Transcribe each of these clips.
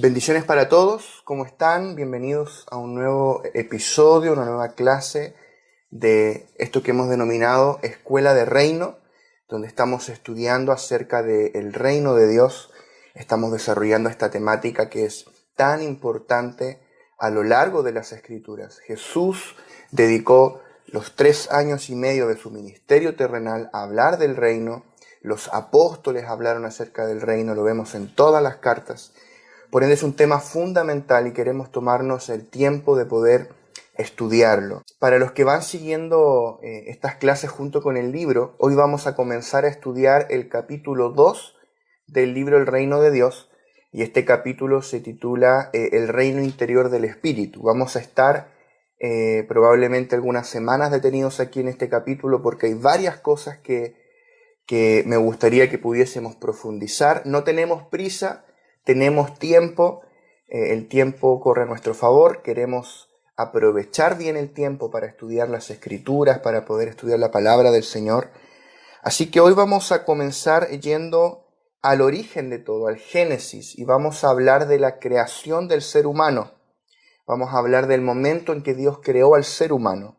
Bendiciones para todos, ¿cómo están? Bienvenidos a un nuevo episodio, una nueva clase de esto que hemos denominado Escuela de Reino, donde estamos estudiando acerca del reino de Dios. Estamos desarrollando esta temática que es tan importante a lo largo de las Escrituras. Jesús dedicó los 3 años y medio de su ministerio terrenal a hablar del reino. Los apóstoles hablaron acerca del reino, lo vemos en todas las cartas. Por ende es un tema fundamental y queremos tomarnos el tiempo de poder estudiarlo. Para los que van siguiendo estas clases junto con el libro, hoy vamos a comenzar a estudiar el capítulo 2 del libro El Reino de Dios, y este capítulo se titula El Reino Interior del Espíritu. Vamos a estar probablemente algunas semanas detenidos aquí en este capítulo porque hay varias cosas que me gustaría que pudiésemos profundizar. No tenemos prisa, tenemos tiempo, el tiempo corre a nuestro favor, queremos aprovechar bien el tiempo para estudiar las Escrituras, para poder estudiar la palabra del Señor. Así que hoy vamos a comenzar yendo al origen de todo, al Génesis, y vamos a hablar de la creación del ser humano. Vamos a hablar del momento en que Dios creó al ser humano.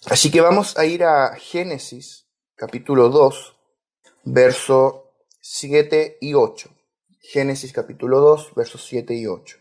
Así que vamos a ir a Génesis, capítulo 2, versos 7 y 8. Génesis capítulo 2, versos 7 y 8.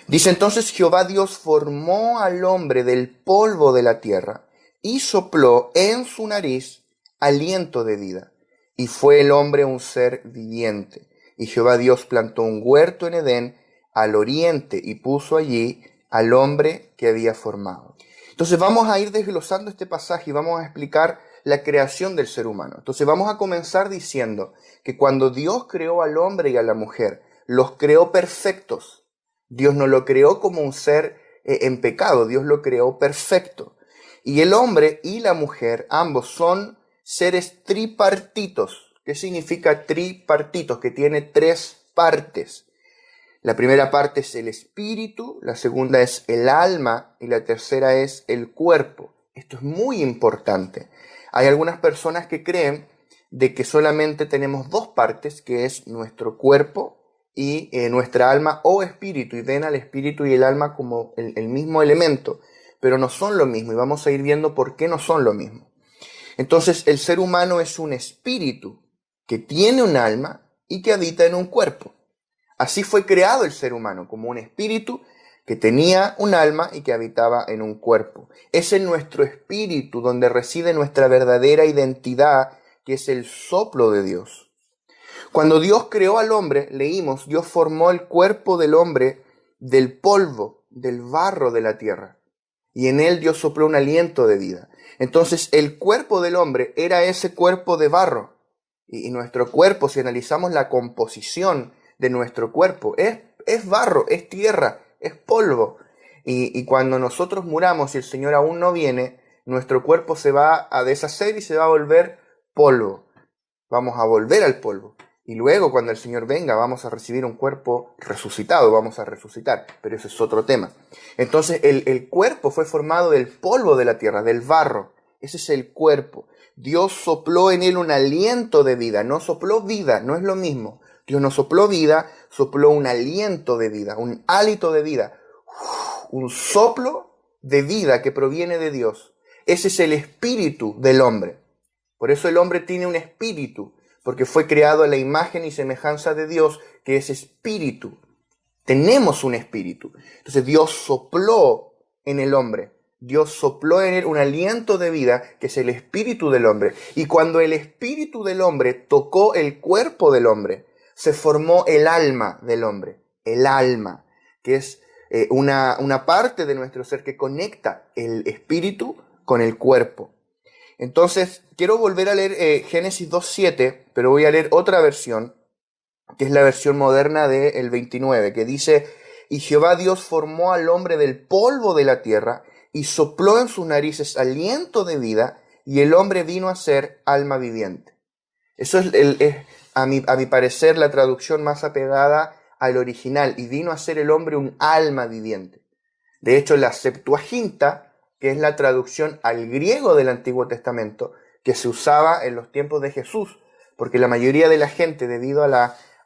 Dice: entonces Jehová Dios formó al hombre del polvo de la tierra y sopló en su nariz aliento de vida, y fue el hombre un ser viviente. Y Jehová Dios plantó un huerto en Edén al oriente y puso allí al hombre que había formado. Entonces vamos a ir desglosando este pasaje y vamos a explicar la creación del ser humano. Entonces vamos a comenzar diciendo que cuando Dios creó al hombre y a la mujer, los creó perfectos. Dios no lo creó como un ser en pecado, Dios lo creó perfecto. Y el hombre y la mujer, ambos son seres tripartitos. ¿Qué significa tripartitos? Que tiene 3 partes. La primera parte es el espíritu, la segunda es el alma y la tercera es el cuerpo. Esto es muy importante. Hay algunas personas que creen de que solamente tenemos 2 partes, que es nuestro cuerpo y nuestra alma o espíritu, y ven al espíritu y el alma como el mismo elemento, pero no son lo mismo, y vamos a ir viendo por qué no son lo mismo. Entonces, el ser humano es un espíritu que tiene un alma y que habita en un cuerpo. Así fue creado el ser humano, como un espíritu que tenía un alma y que habitaba en un cuerpo. Es en nuestro espíritu donde reside nuestra verdadera identidad, que es el soplo de Dios. Cuando Dios creó al hombre, leímos, Dios formó el cuerpo del hombre del polvo, del barro de la tierra, y en él Dios sopló un aliento de vida. Entonces el cuerpo del hombre era ese cuerpo de barro, y nuestro cuerpo, si analizamos la composición de nuestro cuerpo, es barro, es tierra, es polvo. Y cuando nosotros muramos y el Señor aún no viene, nuestro cuerpo se va a deshacer y se va a volver polvo. Vamos a volver al polvo. Y luego, cuando el Señor venga, vamos a recibir un cuerpo resucitado, vamos a resucitar. Pero ese es otro tema. Entonces, el cuerpo fue formado del polvo de la tierra, del barro. Ese es el cuerpo. Dios sopló en él un aliento de vida, no sopló vida, no es lo mismo. Dios no sopló vida, sopló un aliento de vida, un hálito de vida, un soplo de vida que proviene de Dios. Ese es el espíritu del hombre. Por eso el hombre tiene un espíritu, porque fue creado a la imagen y semejanza de Dios, que es espíritu. Tenemos un espíritu. Entonces Dios sopló en el hombre. Dios sopló en él un aliento de vida, que es el espíritu del hombre. Y cuando el espíritu del hombre tocó el cuerpo del hombre, se formó el alma del hombre. El alma, que es una parte de nuestro ser que conecta el espíritu con el cuerpo. Entonces, quiero volver a leer Génesis 2.7, pero voy a leer otra versión, que es la versión moderna del 29, que dice: y Jehová Dios formó al hombre del polvo de la tierra y sopló en sus narices aliento de vida, y el hombre vino a ser alma viviente. Eso es a mi parecer la traducción más apegada al original, y vino a ser el hombre un alma viviente. De hecho, la Septuaginta, que es la traducción al griego del Antiguo Testamento, que se usaba en los tiempos de Jesús, porque la mayoría de la gente, debido a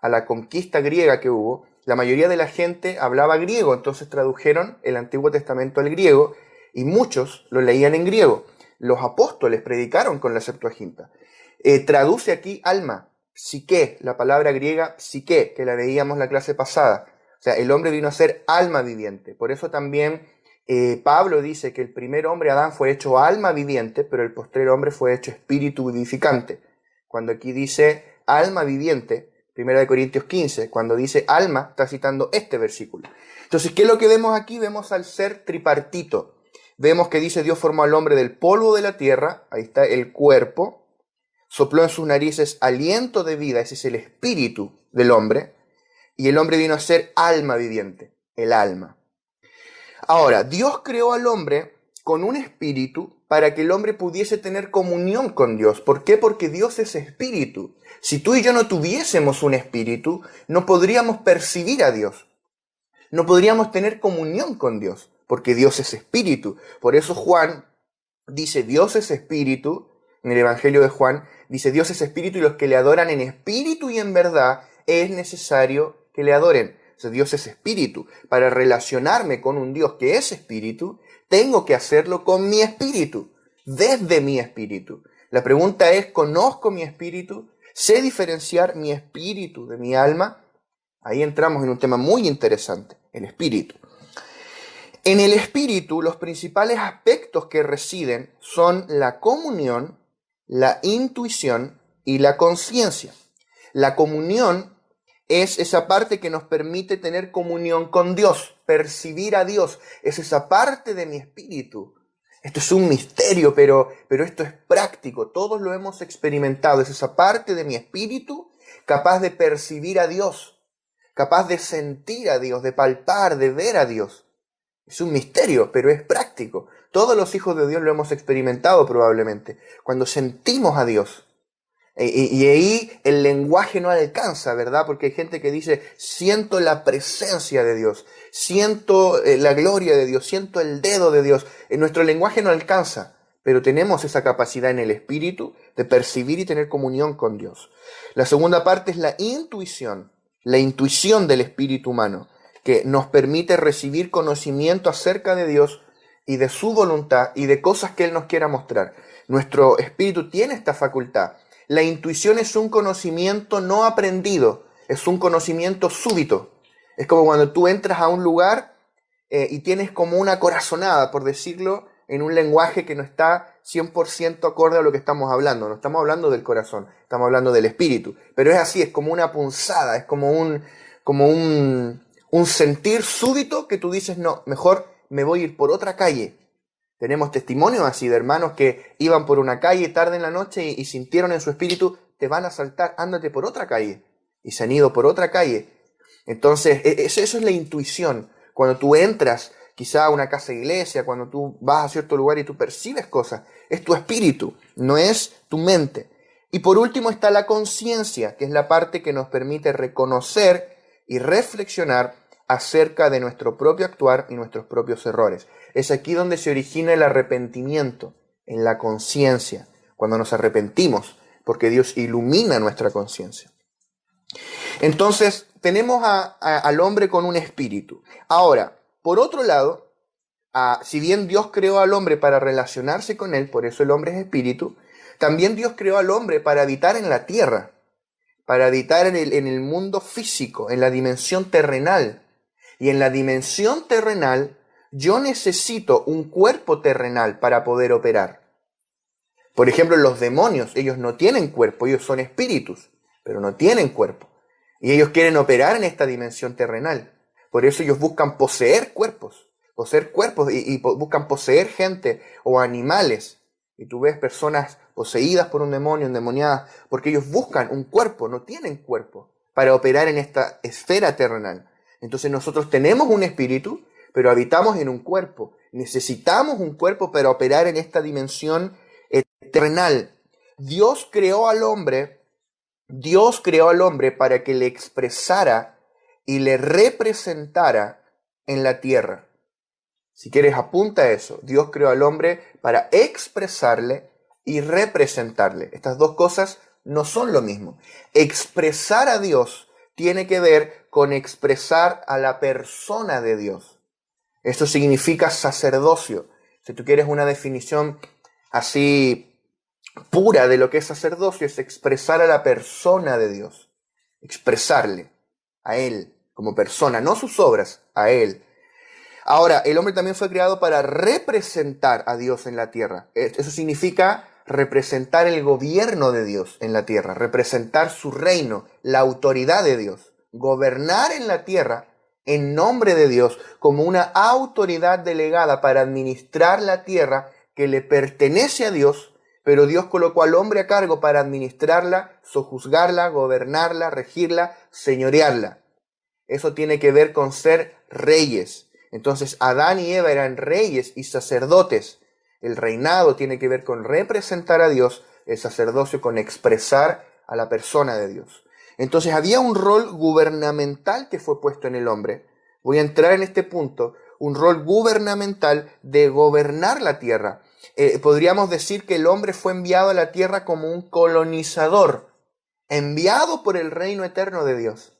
la conquista griega que hubo, La mayoría de la gente hablaba griego, entonces tradujeron el Antiguo Testamento al griego y muchos lo leían en griego. Los apóstoles predicaron con la Septuaginta. Traduce aquí alma, psique, la palabra griega psique, que la veíamos la clase pasada. O sea, el hombre vino a ser alma viviente. Por eso también Pablo dice que el primer hombre, Adán, fue hecho alma viviente, pero el postrer hombre fue hecho espíritu vivificante. Cuando aquí dice alma viviente, 1 Corintios 15, cuando dice alma, está citando este versículo. Entonces, ¿qué es lo que vemos aquí? Vemos al ser tripartito. Vemos que dice Dios formó al hombre del polvo de la tierra, ahí está el cuerpo, sopló en sus narices aliento de vida, ese es el espíritu del hombre, y el hombre vino a ser alma viviente, el alma. Ahora, Dios creó al hombre con un espíritu para que el hombre pudiese tener comunión con Dios. ¿Por qué? Porque Dios es espíritu. Si tú y yo no tuviésemos un espíritu, no podríamos percibir a Dios. No podríamos tener comunión con Dios, porque Dios es espíritu. Por eso Juan dice, Dios es espíritu, en el Evangelio de Juan, dice, Dios es espíritu y los que le adoran en espíritu y en verdad es necesario que le adoren. O sea, Dios es espíritu. Para relacionarme con un Dios que es espíritu, tengo que hacerlo con mi espíritu, desde mi espíritu. La pregunta es, ¿conozco mi espíritu? ¿Sé diferenciar mi espíritu de mi alma? Ahí entramos en un tema muy interesante, el espíritu. En el espíritu, los principales aspectos que residen son la comunión, la intuición y la conciencia. La comunión es esa parte que nos permite tener comunión con Dios, percibir a Dios. Es esa parte de mi espíritu. Esto es un misterio, pero esto es práctico. Todos lo hemos experimentado. Es esa parte de mi espíritu capaz de percibir a Dios, capaz de sentir a Dios, de palpar, de ver a Dios. Es un misterio, pero es práctico. Todos los hijos de Dios lo hemos experimentado probablemente. Cuando sentimos a Dios. Y ahí el lenguaje no alcanza, ¿verdad? Porque hay gente que dice, siento la presencia de Dios, siento la gloria de Dios, siento el dedo de Dios. Nuestro lenguaje no alcanza, pero tenemos esa capacidad en el espíritu de percibir y tener comunión con Dios. La segunda parte es la intuición del espíritu humano, que nos permite recibir conocimiento acerca de Dios y de su voluntad y de cosas que Él nos quiera mostrar. Nuestro espíritu tiene esta facultad. La intuición es un conocimiento no aprendido, es un conocimiento súbito. Es como cuando tú entras a un lugar y tienes como una corazonada, por decirlo, en un lenguaje que no está 100% acorde a lo que estamos hablando. No estamos hablando del corazón, estamos hablando del espíritu. Pero es así, es como una punzada, es como un sentir súbito que tú dices, no, mejor me voy a ir por otra calle. Tenemos testimonios así de hermanos que iban por una calle tarde en la noche y sintieron en su espíritu, te van a asaltar, ándate por otra calle. Y se han ido por otra calle. Entonces, eso es la intuición. Cuando tú entras quizá a una casa de iglesia, cuando tú vas a cierto lugar y tú percibes cosas, es tu espíritu, no es tu mente. Y por último está la conciencia, que es la parte que nos permite reconocer y reflexionar acerca de nuestro propio actuar y nuestros propios errores. Es aquí donde se origina el arrepentimiento, en la conciencia, cuando nos arrepentimos, porque Dios ilumina nuestra conciencia. Entonces, tenemos al hombre con un espíritu. Ahora, por otro lado, si bien Dios creó al hombre para relacionarse con él, por eso el hombre es espíritu, también Dios creó al hombre para habitar en la tierra, para habitar en el mundo físico, en la dimensión terrenal. Y en la dimensión terrenal, yo necesito un cuerpo terrenal para poder operar. Por ejemplo, los demonios, ellos no tienen cuerpo, ellos son espíritus, pero no tienen cuerpo. Y ellos quieren operar en esta dimensión terrenal. Por eso ellos buscan poseer cuerpos y buscan poseer gente o animales. Y tú ves personas poseídas por un demonio, endemoniadas, porque ellos buscan un cuerpo, no tienen cuerpo, para operar en esta esfera terrenal. Entonces nosotros tenemos un espíritu, pero habitamos en un cuerpo. Necesitamos un cuerpo para operar en esta dimensión terrenal. Dios creó al hombre para que le expresara y le representara en la tierra. Si quieres, apunta eso. Dios creó al hombre para expresarle y representarle. Estas dos cosas no son lo mismo. Expresar a Dios tiene que ver con expresar a la persona de Dios. Esto significa sacerdocio. Si tú quieres una definición así pura de lo que es sacerdocio, es expresar a la persona de Dios. Expresarle a Él como persona, no sus obras, a Él. Ahora, el hombre también fue creado para representar a Dios en la tierra. Eso significa representar el gobierno de Dios en la tierra, representar su reino, la autoridad de Dios, gobernar en la tierra en nombre de Dios como una autoridad delegada para administrar la tierra que le pertenece a Dios, pero Dios colocó al hombre a cargo para administrarla, sojuzgarla, gobernarla, regirla, señorearla. Eso tiene que ver con ser reyes. Entonces, Adán y Eva eran reyes y sacerdotes. El reinado tiene que ver con representar a Dios, el sacerdocio con expresar a la persona de Dios. Entonces, había un rol gubernamental que fue puesto en el hombre. Voy a entrar en este punto, un rol gubernamental de gobernar la tierra. Podríamos decir que el hombre fue enviado a la tierra como un colonizador, enviado por el reino eterno de Dios.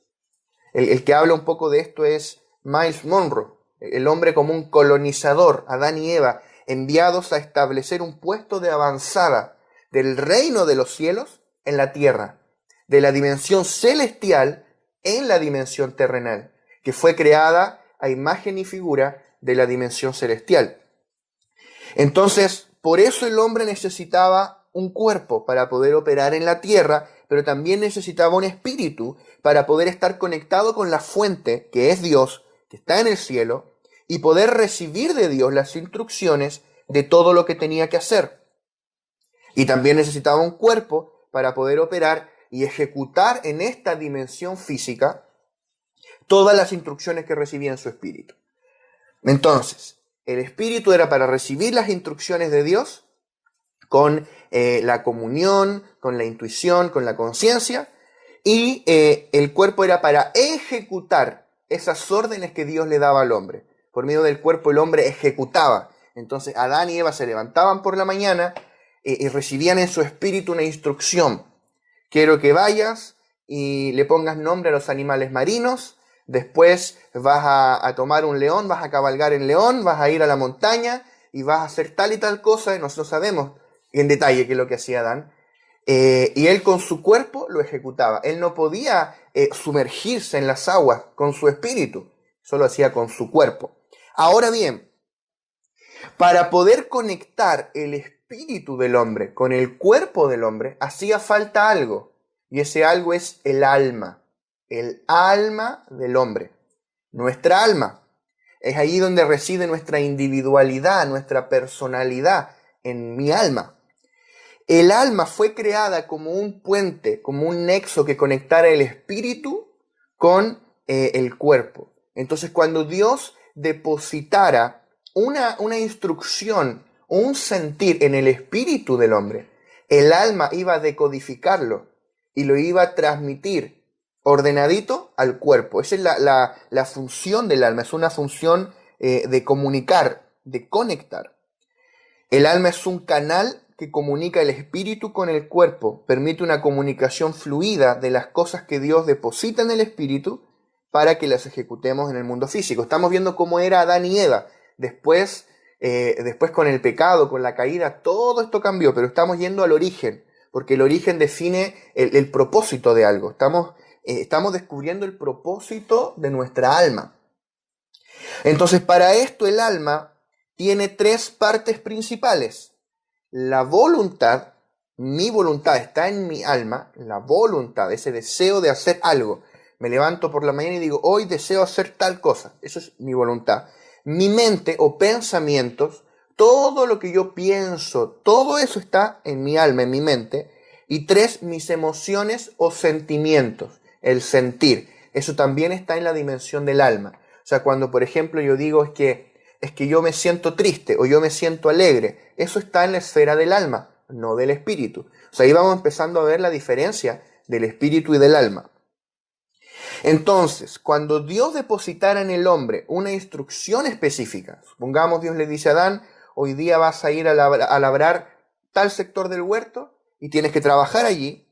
El que habla un poco de esto es Miles Monroe, el hombre como un colonizador, Adán y Eva, enviados a establecer un puesto de avanzada del reino de los cielos en la tierra, de la dimensión celestial en la dimensión terrenal, que fue creada a imagen y figura de la dimensión celestial. Entonces, por eso el hombre necesitaba un cuerpo para poder operar en la tierra, pero también necesitaba un espíritu para poder estar conectado con la fuente, que es Dios, que está en el cielo, y poder recibir de Dios las instrucciones de todo lo que tenía que hacer. Y también necesitaba un cuerpo para poder operar y ejecutar en esta dimensión física todas las instrucciones que recibía en su espíritu. Entonces, el espíritu era para recibir las instrucciones de Dios con la comunión, con la intuición, con la conciencia, y el cuerpo era para ejecutar esas órdenes que Dios le daba al hombre. Por medio del cuerpo el hombre ejecutaba. Entonces Adán y Eva se levantaban por la mañana y recibían en su espíritu una instrucción. Quiero que vayas y le pongas nombre a los animales marinos. Después vas a tomar un león, vas a cabalgar en león, vas a ir a la montaña y vas a hacer tal y tal cosa. Y nosotros sabemos en detalle qué es lo que hacía Adán. Y él con su cuerpo lo ejecutaba. Él no podía sumergirse en las aguas con su espíritu, solo hacía con su cuerpo. Ahora bien, para poder conectar el espíritu del hombre con el cuerpo del hombre, hacía falta algo, y ese algo es el alma del hombre, nuestra alma. Es ahí donde reside nuestra individualidad, nuestra personalidad, en mi alma. El alma fue creada como un puente, como un nexo que conectara el espíritu con el cuerpo. Entonces, cuando Dios depositara una instrucción, un sentir en el espíritu del hombre, el alma iba a decodificarlo y lo iba a transmitir ordenadito al cuerpo. Esa es la función del alma, es una función de comunicar, de conectar. El alma es un canal que comunica el espíritu con el cuerpo, permite una comunicación fluida de las cosas que Dios deposita en el espíritu para que las ejecutemos en el mundo físico. Estamos viendo cómo era Adán y Eva. Después con el pecado, con la caída, todo esto cambió, pero estamos yendo al origen, porque el origen define el propósito de algo. Estamos descubriendo el propósito de nuestra alma. Entonces, para esto el alma tiene tres partes principales. La voluntad, mi voluntad está en mi alma, la voluntad, ese deseo de hacer algo. Me levanto por la mañana y digo, hoy deseo hacer tal cosa. Eso es mi voluntad. Mi mente o pensamientos, todo lo que yo pienso, todo eso está en mi alma, en mi mente. Y tres, mis emociones o sentimientos, el sentir. Eso también está en la dimensión del alma. O sea, cuando por ejemplo yo digo es que yo me siento triste o yo me siento alegre, eso está en la esfera del alma, no del espíritu. O sea, ahí vamos empezando a ver la diferencia del espíritu y del alma. Entonces, cuando Dios depositara en el hombre una instrucción específica, supongamos Dios le dice a Adán, hoy día vas a ir a labrar tal sector del huerto y tienes que trabajar allí,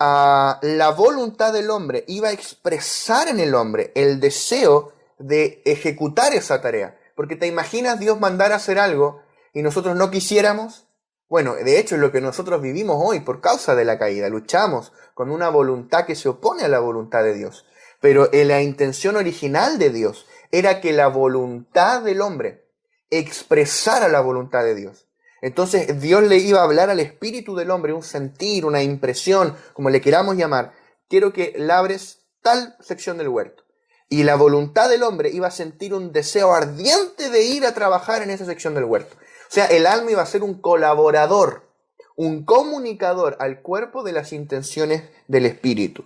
la voluntad del hombre iba a expresar en el hombre el deseo de ejecutar esa tarea. Porque te imaginas Dios mandar a hacer algo y nosotros no quisiéramos. Bueno, de hecho es lo que nosotros vivimos hoy por causa de la caída. Luchamos con una voluntad que se opone a la voluntad de Dios. Pero la intención original de Dios era que la voluntad del hombre expresara la voluntad de Dios. Entonces Dios le iba a hablar al espíritu del hombre, un sentir, una impresión, como le queramos llamar. Quiero que labres tal sección del huerto. Y la voluntad del hombre iba a sentir un deseo ardiente de ir a trabajar en esa sección del huerto. O sea, el alma iba a ser un colaborador, un comunicador al cuerpo de las intenciones del espíritu.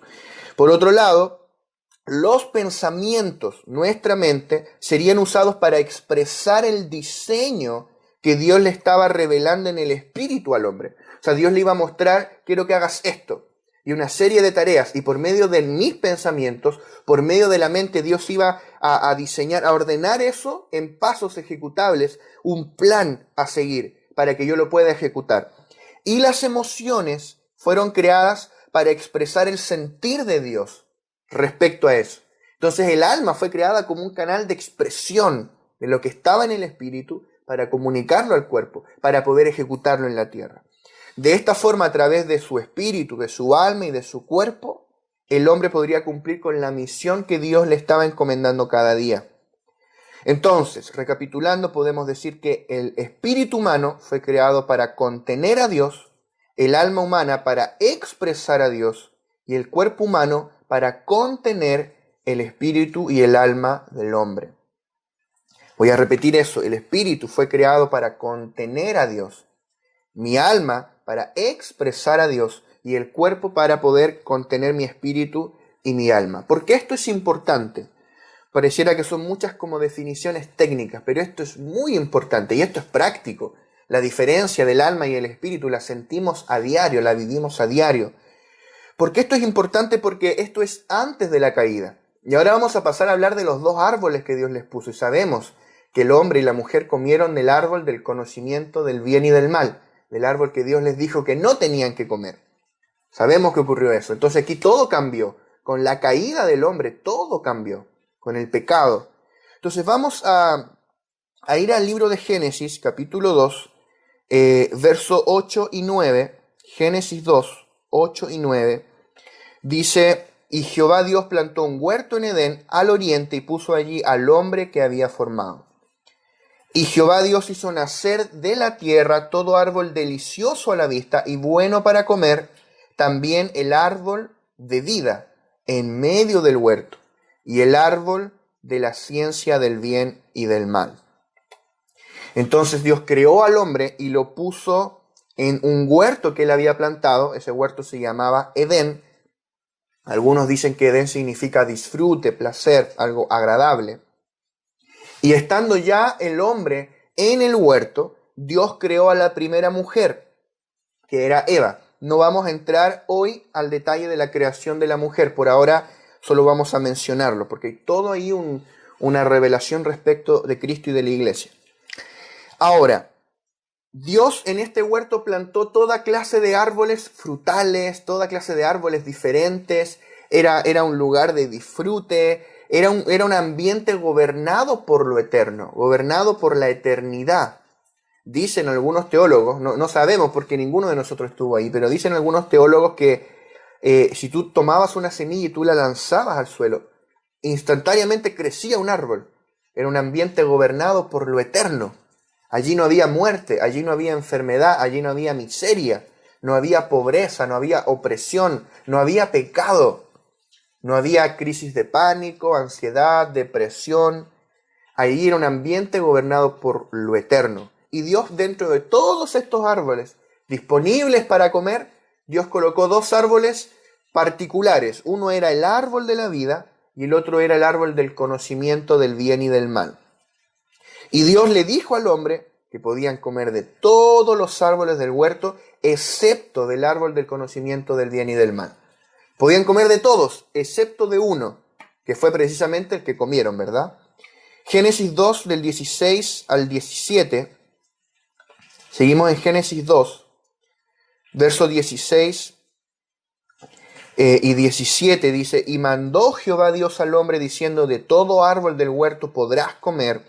Por otro lado, los pensamientos, nuestra mente, serían usados para expresar el diseño que Dios le estaba revelando en el espíritu al hombre. O sea, Dios le iba a mostrar, quiero que hagas esto, y una serie de tareas, y por medio de mis pensamientos, por medio de la mente, Dios iba a diseñar, a ordenar eso en pasos ejecutables, un plan a seguir para que yo lo pueda ejecutar. Y las emociones fueron creadas para expresar el sentir de Dios respecto a eso. Entonces el alma fue creada como un canal de expresión de lo que estaba en el espíritu para comunicarlo al cuerpo, para poder ejecutarlo en la tierra. De esta forma, a través de su espíritu, de su alma y de su cuerpo, el hombre podría cumplir con la misión que Dios le estaba encomendando cada día. Entonces, recapitulando, podemos decir que el espíritu humano fue creado para contener a Dios, el alma humana para expresar a Dios y el cuerpo humano para contener el espíritu y el alma del hombre. Voy a repetir eso, el espíritu fue creado para contener a Dios, mi alma para expresar a Dios y el cuerpo para poder contener mi espíritu y mi alma. ¿Por qué esto es importante? Pareciera que son muchas como definiciones técnicas, pero esto es muy importante y esto es práctico. La diferencia del alma y el espíritu la sentimos a diario, la vivimos a diario. ¿Por qué esto es importante? Porque esto es antes de la caída. Y ahora vamos a pasar a hablar de los dos árboles que Dios les puso. Y sabemos que el hombre y la mujer comieron del árbol del conocimiento del bien y del mal, del árbol que Dios les dijo que no tenían que comer. Sabemos que ocurrió eso. Entonces aquí todo cambió. Con la caída del hombre todo cambió. Con el pecado. Entonces vamos a ir al libro de Génesis, capítulo 2, verso 8 y 9. Génesis 2, 8 y 9. Dice: y Jehová Dios plantó un huerto en Edén al oriente y puso allí al hombre que había formado. Y Jehová Dios hizo nacer de la tierra todo árbol delicioso a la vista y bueno para comer, también el árbol de vida en medio del huerto, y el árbol de la ciencia del bien y del mal. Entonces Dios creó al hombre y lo puso en un huerto que él había plantado. Ese huerto se llamaba Edén. Algunos dicen que Edén significa disfrute, placer, algo agradable. Y estando ya el hombre en el huerto, Dios creó a la primera mujer, que era Eva. No vamos a entrar hoy al detalle de la creación de la mujer. Por ahora solo vamos a mencionarlo, porque hay todo ahí una revelación respecto de Cristo y de la iglesia. Ahora, Dios en este huerto plantó toda clase de árboles frutales, toda clase de árboles diferentes. Era un lugar de disfrute, era un ambiente gobernado por lo eterno, gobernado por la eternidad. Dicen algunos teólogos, no sabemos porque ninguno de nosotros estuvo ahí, pero dicen algunos teólogos que si tú tomabas una semilla y tú la lanzabas al suelo, instantáneamente crecía un árbol. Era un ambiente gobernado por lo eterno. Allí no había muerte, allí no había enfermedad, allí no había miseria, no había pobreza, no había opresión, no había pecado, no había crisis de pánico, ansiedad, depresión. Allí era un ambiente gobernado por lo eterno. Y Dios, dentro de todos estos árboles disponibles para comer, Dios colocó dos árboles particulares. Uno era el árbol de la vida y el otro era el árbol del conocimiento del bien y del mal. Y Dios le dijo al hombre que podían comer de todos los árboles del huerto, excepto del árbol del conocimiento del bien y del mal. Podían comer de todos, excepto de uno, que fue precisamente el que comieron, ¿verdad? Génesis 2, del 16 al 17. Seguimos en Génesis 2, verso 16 Y 17 dice, y mandó Jehová Dios al hombre diciendo, de todo árbol del huerto podrás comer,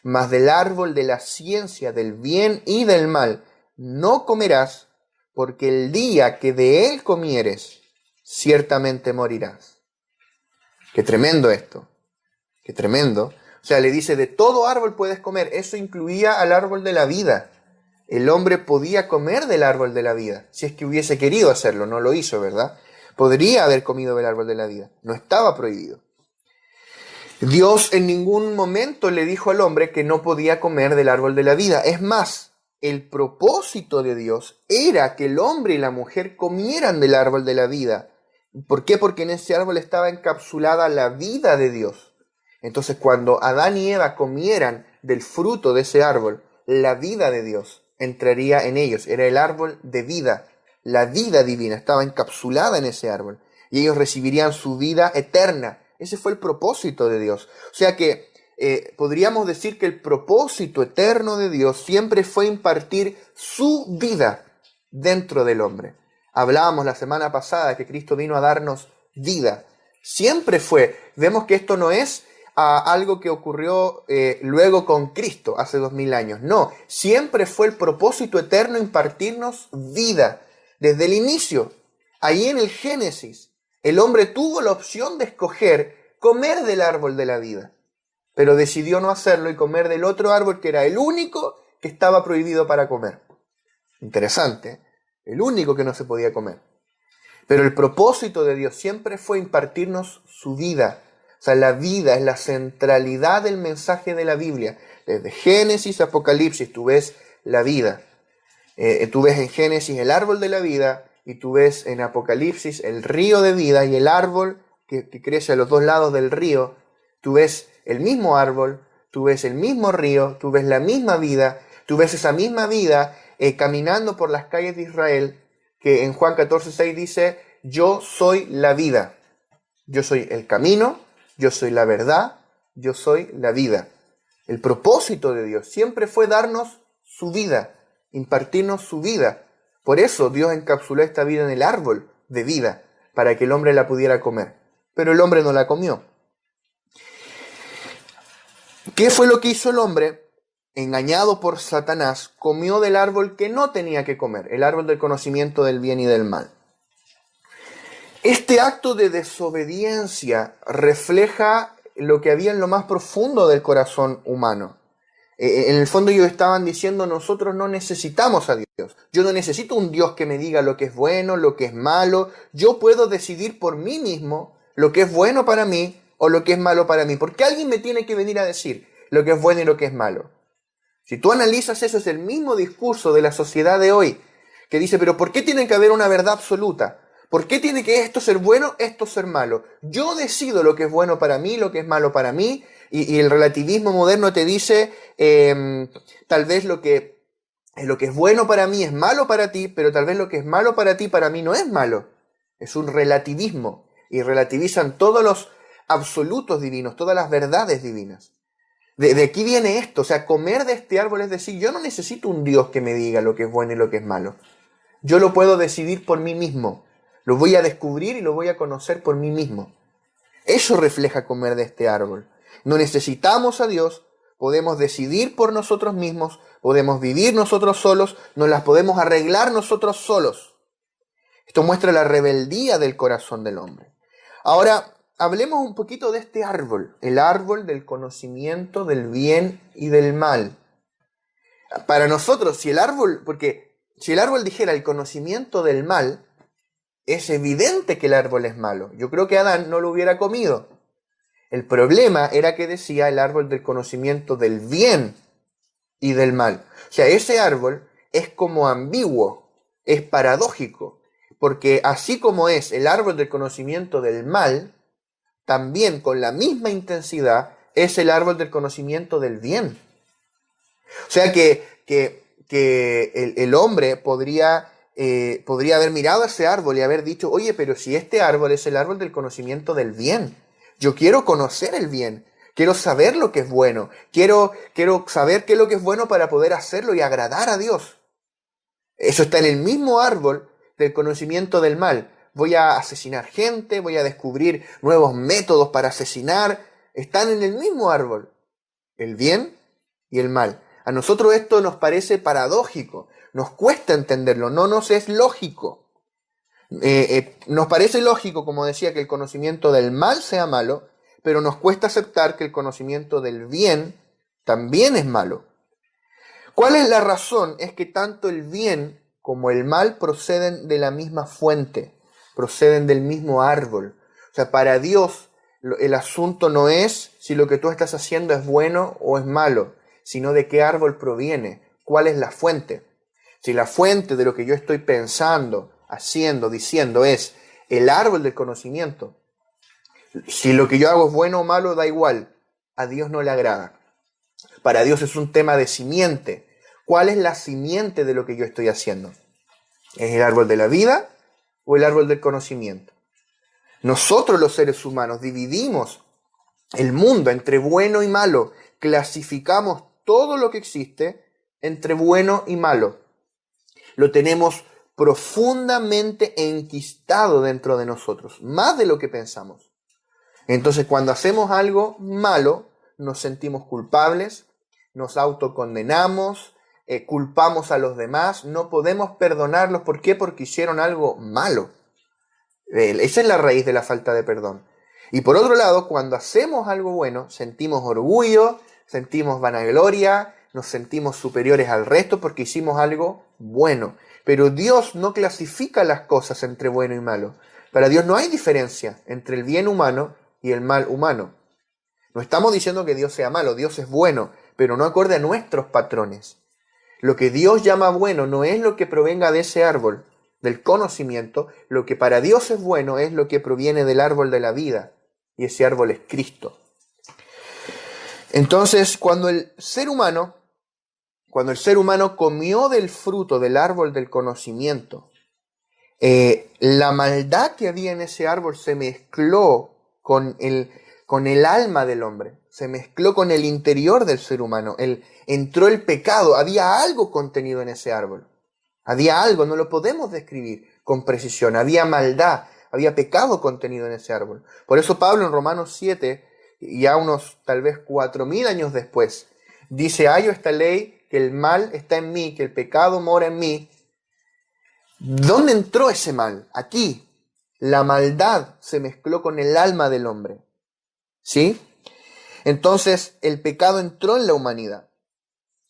mas del árbol de la ciencia del bien y del mal no comerás, porque el día que de él comieres, ciertamente morirás. Qué tremendo esto, qué tremendo. O sea, le dice, de todo árbol puedes comer. Eso incluía al árbol de la vida. El hombre podía comer del árbol de la vida, si es que hubiese querido hacerlo. No lo hizo, ¿verdad? Podría haber comido del árbol de la vida. No estaba prohibido. Dios en ningún momento le dijo al hombre que no podía comer del árbol de la vida. Es más, el propósito de Dios era que el hombre y la mujer comieran del árbol de la vida. ¿Por qué? Porque en ese árbol estaba encapsulada la vida de Dios. Entonces, cuando Adán y Eva comieran del fruto de ese árbol, la vida de Dios entraría en ellos. Era el árbol de vida. La vida divina estaba encapsulada en ese árbol. Y ellos recibirían su vida eterna. Ese fue el propósito de Dios. O sea que podríamos decir que el propósito eterno de Dios siempre fue impartir su vida dentro del hombre. Hablábamos la semana pasada que Cristo vino a darnos vida. Siempre fue. Vemos que esto no es algo que ocurrió luego con Cristo hace 2000 años. No, siempre fue el propósito eterno impartirnos vida. Desde el inicio, ahí en el Génesis, el hombre tuvo la opción de escoger comer del árbol de la vida, pero decidió no hacerlo y comer del otro árbol que era el único que estaba prohibido para comer. Interesante, ¿eh? El único que no se podía comer. Pero el propósito de Dios siempre fue impartirnos su vida. O sea, la vida es la centralidad del mensaje de la Biblia. Desde Génesis a Apocalipsis tú ves la vida. Tú ves en Génesis el árbol de la vida y tú ves en Apocalipsis el río de vida y el árbol que crece a los dos lados del río. Tú ves el mismo árbol, tú ves el mismo río, tú ves la misma vida, tú ves esa misma vida caminando por las calles de Israel, que en Juan 14:6 dice, yo soy la vida, yo soy el camino, yo soy la verdad, yo soy la vida. El propósito de Dios siempre fue darnos su vida, impartirnos su vida. Por eso Dios encapsuló esta vida en el árbol de vida, para que el hombre la pudiera comer. Pero el hombre no la comió. ¿Qué fue lo que hizo el hombre? Engañado por Satanás, comió del árbol que no tenía que comer, el árbol del conocimiento del bien y del mal. Este acto de desobediencia refleja lo que había en lo más profundo del corazón humano. En el fondo ellos estaban diciendo, nosotros no necesitamos a Dios. Yo no necesito un Dios que me diga lo que es bueno, lo que es malo. Yo puedo decidir por mí mismo lo que es bueno para mí o lo que es malo para mí. ¿Por qué alguien me tiene que venir a decir lo que es bueno y lo que es malo? Si tú analizas eso, es el mismo discurso de la sociedad de hoy, que dice, pero ¿por qué tiene que haber una verdad absoluta? ¿Por qué tiene que esto ser bueno, esto ser malo? Yo decido lo que es bueno para mí, lo que es malo para mí, y el relativismo moderno te dice, tal vez lo que es bueno para mí es malo para ti, pero tal vez lo que es malo para ti, para mí no es malo. Es un relativismo, y relativizan todos los absolutos divinos, todas las verdades divinas. De aquí viene esto, o sea, comer de este árbol es decir, yo no necesito un Dios que me diga lo que es bueno y lo que es malo. Yo lo puedo decidir por mí mismo. Lo voy a descubrir y lo voy a conocer por mí mismo. Eso refleja comer de este árbol. No necesitamos a Dios, podemos decidir por nosotros mismos, podemos vivir nosotros solos, nos las podemos arreglar nosotros solos. Esto muestra la rebeldía del corazón del hombre. Ahora, hablemos un poquito de este árbol, el árbol del conocimiento del bien y del mal. Para nosotros, porque si el árbol dijera el conocimiento del mal, es evidente que el árbol es malo. Yo creo que Adán no lo hubiera comido. El problema era que decía el árbol del conocimiento del bien y del mal. O sea, ese árbol es como ambiguo, es paradójico, porque así como es el árbol del conocimiento del mal, también con la misma intensidad es el árbol del conocimiento del bien. O sea que el hombre podría haber mirado a ese árbol y haber dicho, oye, pero si este árbol es el árbol del conocimiento del bien, yo quiero conocer el bien, quiero saber lo que es bueno, quiero saber qué es lo que es bueno para poder hacerlo y agradar a Dios. Eso está en el mismo árbol del conocimiento del mal. voy a asesinar gente, voy a descubrir nuevos métodos para asesinar. Están en el mismo árbol, el bien y el mal. A nosotros esto nos parece paradójico, nos cuesta entenderlo, no nos es lógico. Nos parece lógico, como decía, que el conocimiento del mal sea malo, pero nos cuesta aceptar que el conocimiento del bien también es malo. ¿Cuál es la razón? Es que tanto el bien como el mal proceden de la misma fuente, proceden del mismo árbol. O sea, para Dios el asunto no es si lo que tú estás haciendo es bueno o es malo, sino de qué árbol proviene, cuál es la fuente. Si la fuente de lo que yo estoy pensando, haciendo, diciendo es el árbol del conocimiento, si lo que yo hago es bueno o malo, da igual, a Dios no le agrada. Para Dios es un tema de simiente. ¿Cuál es la simiente de lo que yo estoy haciendo? ¿Es el árbol de la vida o el árbol del conocimiento? Nosotros los seres humanos dividimos el mundo entre bueno y malo, clasificamos todo lo que existe entre bueno y malo. Lo tenemos profundamente enquistado dentro de nosotros, más de lo que pensamos. Entonces, cuando hacemos algo malo, nos sentimos culpables, nos autocondenamos, culpamos a los demás, no podemos perdonarlos. ¿Por qué? Porque hicieron algo malo. Esa es la raíz de la falta de perdón. Y por otro lado, cuando hacemos algo bueno, sentimos orgullo, sentimos vanagloria, nos sentimos superiores al resto porque hicimos algo bueno. Pero Dios no clasifica las cosas entre bueno y malo. Para Dios no hay diferencia entre el bien humano y el mal humano. No estamos diciendo que Dios sea malo, Dios es bueno, pero no acorde a nuestros patrones. Lo que Dios llama bueno no es lo que provenga de ese árbol, del conocimiento. Lo que para Dios es bueno es lo que proviene del árbol de la vida, y ese árbol es Cristo. Entonces, cuando el ser humano comió del fruto del árbol del conocimiento, la maldad que había en ese árbol se mezcló con el alma del hombre, se mezcló con el interior del ser humano, entró el pecado, había algo contenido en ese árbol, había algo, no lo podemos describir con precisión, había maldad, había pecado contenido en ese árbol. Por eso Pablo en Romanos 7, ya unos tal vez 4000 años después, dice: hallo esta ley, que el mal está en mí, que el pecado mora en mí. ¿Dónde entró ese mal? Aquí. La maldad se mezcló con el alma del hombre. ¿Sí? Entonces el pecado entró en la humanidad.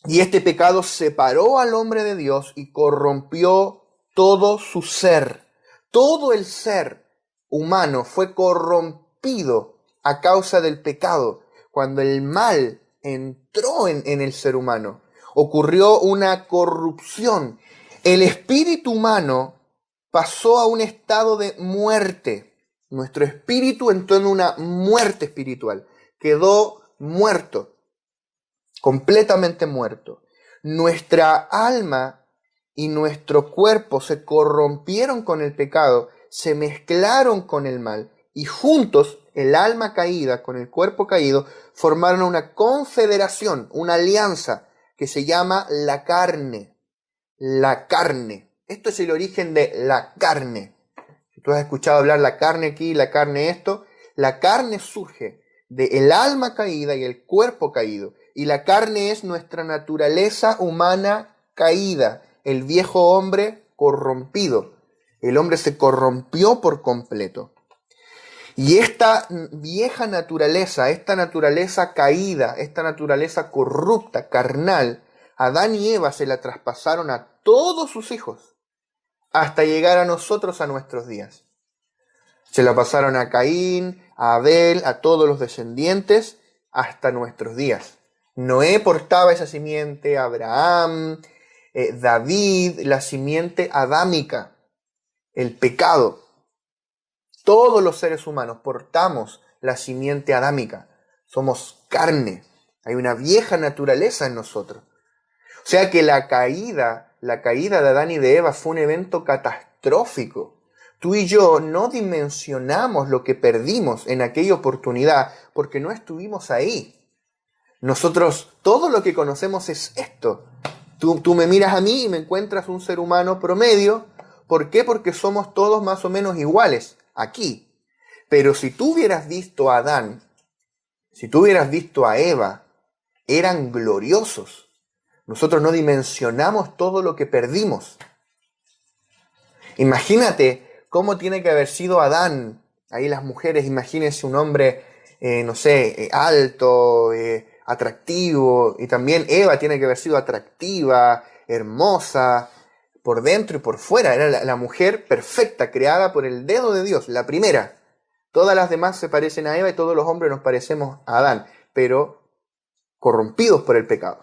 Y este pecado separó al hombre de Dios y corrompió todo su ser. Todo el ser humano fue corrompido a causa del pecado. Cuando el mal entró en el ser humano, ocurrió una corrupción. El espíritu humano pasó a un estado de muerte. Nuestro espíritu entró en una muerte espiritual. Quedó muerto, completamente muerto. Nuestra alma y nuestro cuerpo se corrompieron con el pecado, se mezclaron con el mal, y juntos el alma caída con el cuerpo caído formaron una confederación, una alianza que se llama la carne. La carne. Esto es el origen de la carne. Si tú has escuchado hablar la carne aquí, la carne esto, la carne surge del alma caída y el cuerpo caído. Y la carne es nuestra naturaleza humana caída, el viejo hombre corrompido. El hombre se corrompió por completo. Y esta vieja naturaleza, esta naturaleza caída, esta naturaleza corrupta, carnal, Adán y Eva se la traspasaron a todos sus hijos, hasta llegar a nosotros, a nuestros días. Se la pasaron a Caín, a Abel, a todos los descendientes, hasta nuestros días. Noé portaba esa simiente, Abraham, David, la simiente adámica, el pecado. Todos los seres humanos portamos la simiente adámica. Somos carne. Hay una vieja naturaleza en nosotros. O sea que la caída de Adán y de Eva fue un evento catastrófico. Tú y yo no dimensionamos lo que perdimos en aquella oportunidad porque no estuvimos ahí. Nosotros, todo lo que conocemos es esto. Tú me miras a mí y me encuentras un ser humano promedio, ¿Por qué? Porque somos todos más o menos iguales aquí. Pero si tú hubieras visto a Adán, si tú hubieras visto a Eva, eran gloriosos. Nosotros no dimensionamos todo lo que perdimos. Imagínate cómo tiene que haber sido Adán. Ahí las mujeres, imagínense un hombre, alto, atractivo. Y también Eva tiene que haber sido atractiva, hermosa, por dentro y por fuera. Era la mujer perfecta, creada por el dedo de Dios, la primera. Todas las demás se parecen a Eva y todos los hombres nos parecemos a Adán, pero corrompidos por el pecado.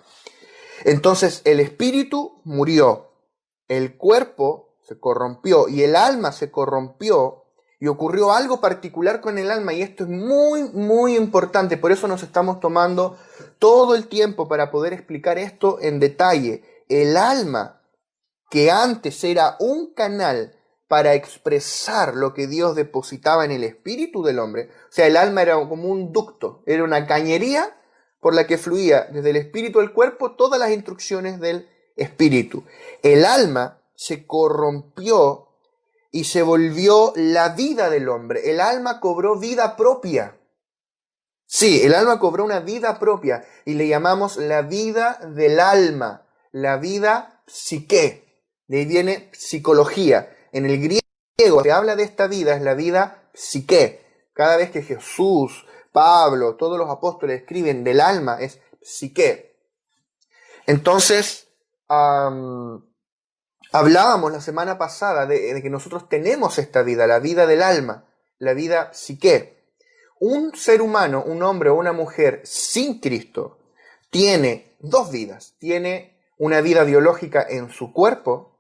Entonces el espíritu murió, el cuerpo se corrompió y el alma se corrompió y ocurrió algo particular con el alma y esto es muy, muy importante. Por eso nos estamos tomando todo el tiempo para poder explicar esto en detalle. El alma, que antes era un canal para expresar lo que Dios depositaba en el espíritu del hombre, o sea, el alma era como un ducto, era una cañería por la que fluía desde el espíritu al cuerpo todas las instrucciones del espíritu. El alma se corrompió y se volvió la vida del hombre. El alma cobró vida propia. Sí, el alma cobró una vida propia y le llamamos la vida del alma, la vida psique. De ahí viene psicología. En el griego se habla de esta vida, es la vida psique. Cada vez que Jesús, Pablo, todos los apóstoles escriben del alma, es psique. Entonces, hablábamos la semana pasada de que nosotros tenemos esta vida, la vida del alma, la vida psique. Un ser humano, un hombre o una mujer sin Cristo, tiene dos vidas. Tiene una vida biológica en su cuerpo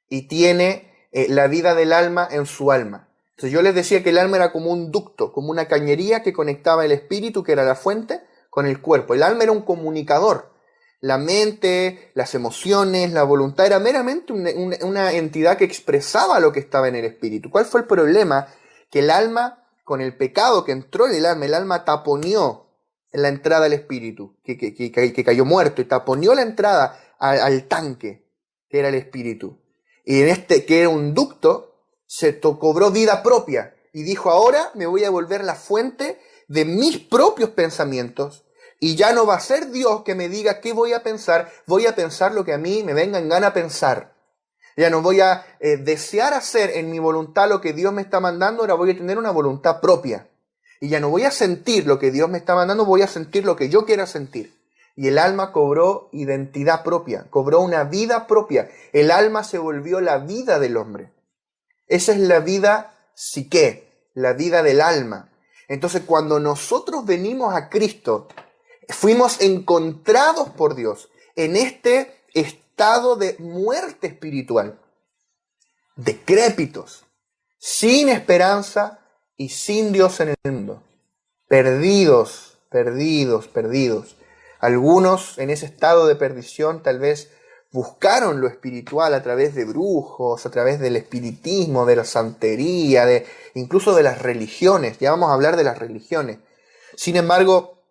y tiene la vida del alma en su alma. Entonces yo les decía que el alma era como un ducto, como una cañería que conectaba el espíritu, que era la fuente, con el cuerpo. El alma era un comunicador. La mente, las emociones, la voluntad era meramente una entidad que expresaba lo que estaba en el espíritu. ¿Cuál fue el problema? Que el alma, con el pecado que entró en el alma taponeó en la entrada al espíritu, que cayó muerto y taponeó la entrada al tanque, que era el espíritu. Y en que era un ducto, cobró vida propia y dijo, ahora me voy a volver la fuente de mis propios pensamientos y ya no va a ser Dios que me diga qué voy a pensar lo que a mí me venga en gana pensar. Ya no voy a desear hacer en mi voluntad lo que Dios me está mandando, ahora voy a tener una voluntad propia. Y ya no voy a sentir lo que Dios me está mandando, voy a sentir lo que yo quiera sentir. Y el alma cobró identidad propia, cobró una vida propia. El alma se volvió la vida del hombre. Esa es la vida psique, la vida del alma. Entonces, cuando nosotros venimos a Cristo, fuimos encontrados por Dios en este estado de muerte espiritual, decrépitos, sin esperanza y sin Dios en el mundo. Perdidos, perdidos, perdidos. Algunos en ese estado de perdición tal vez buscaron lo espiritual a través de brujos, a través del espiritismo, de la santería, incluso de las religiones. Ya vamos a hablar de las religiones. Sin embargo,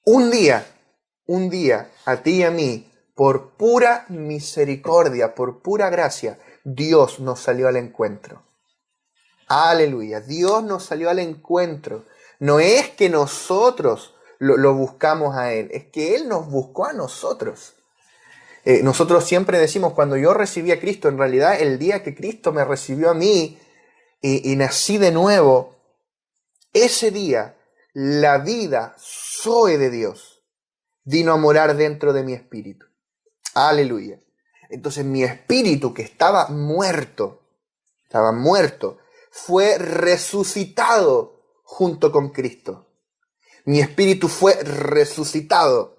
un día, a ti y a mí, por pura misericordia, por pura gracia, Dios nos salió al encuentro. Aleluya, Dios nos salió al encuentro. No es que nosotros lo buscamos a Él, es que Él nos buscó a nosotros. Nosotros siempre decimos, cuando yo recibí a Cristo, en realidad el día que Cristo me recibió a mí y nací de nuevo, ese día la vida Zoe de Dios vino a morar dentro de mi espíritu. Aleluya. Entonces mi espíritu que estaba muerto, fue resucitado junto con Cristo. Mi espíritu fue resucitado.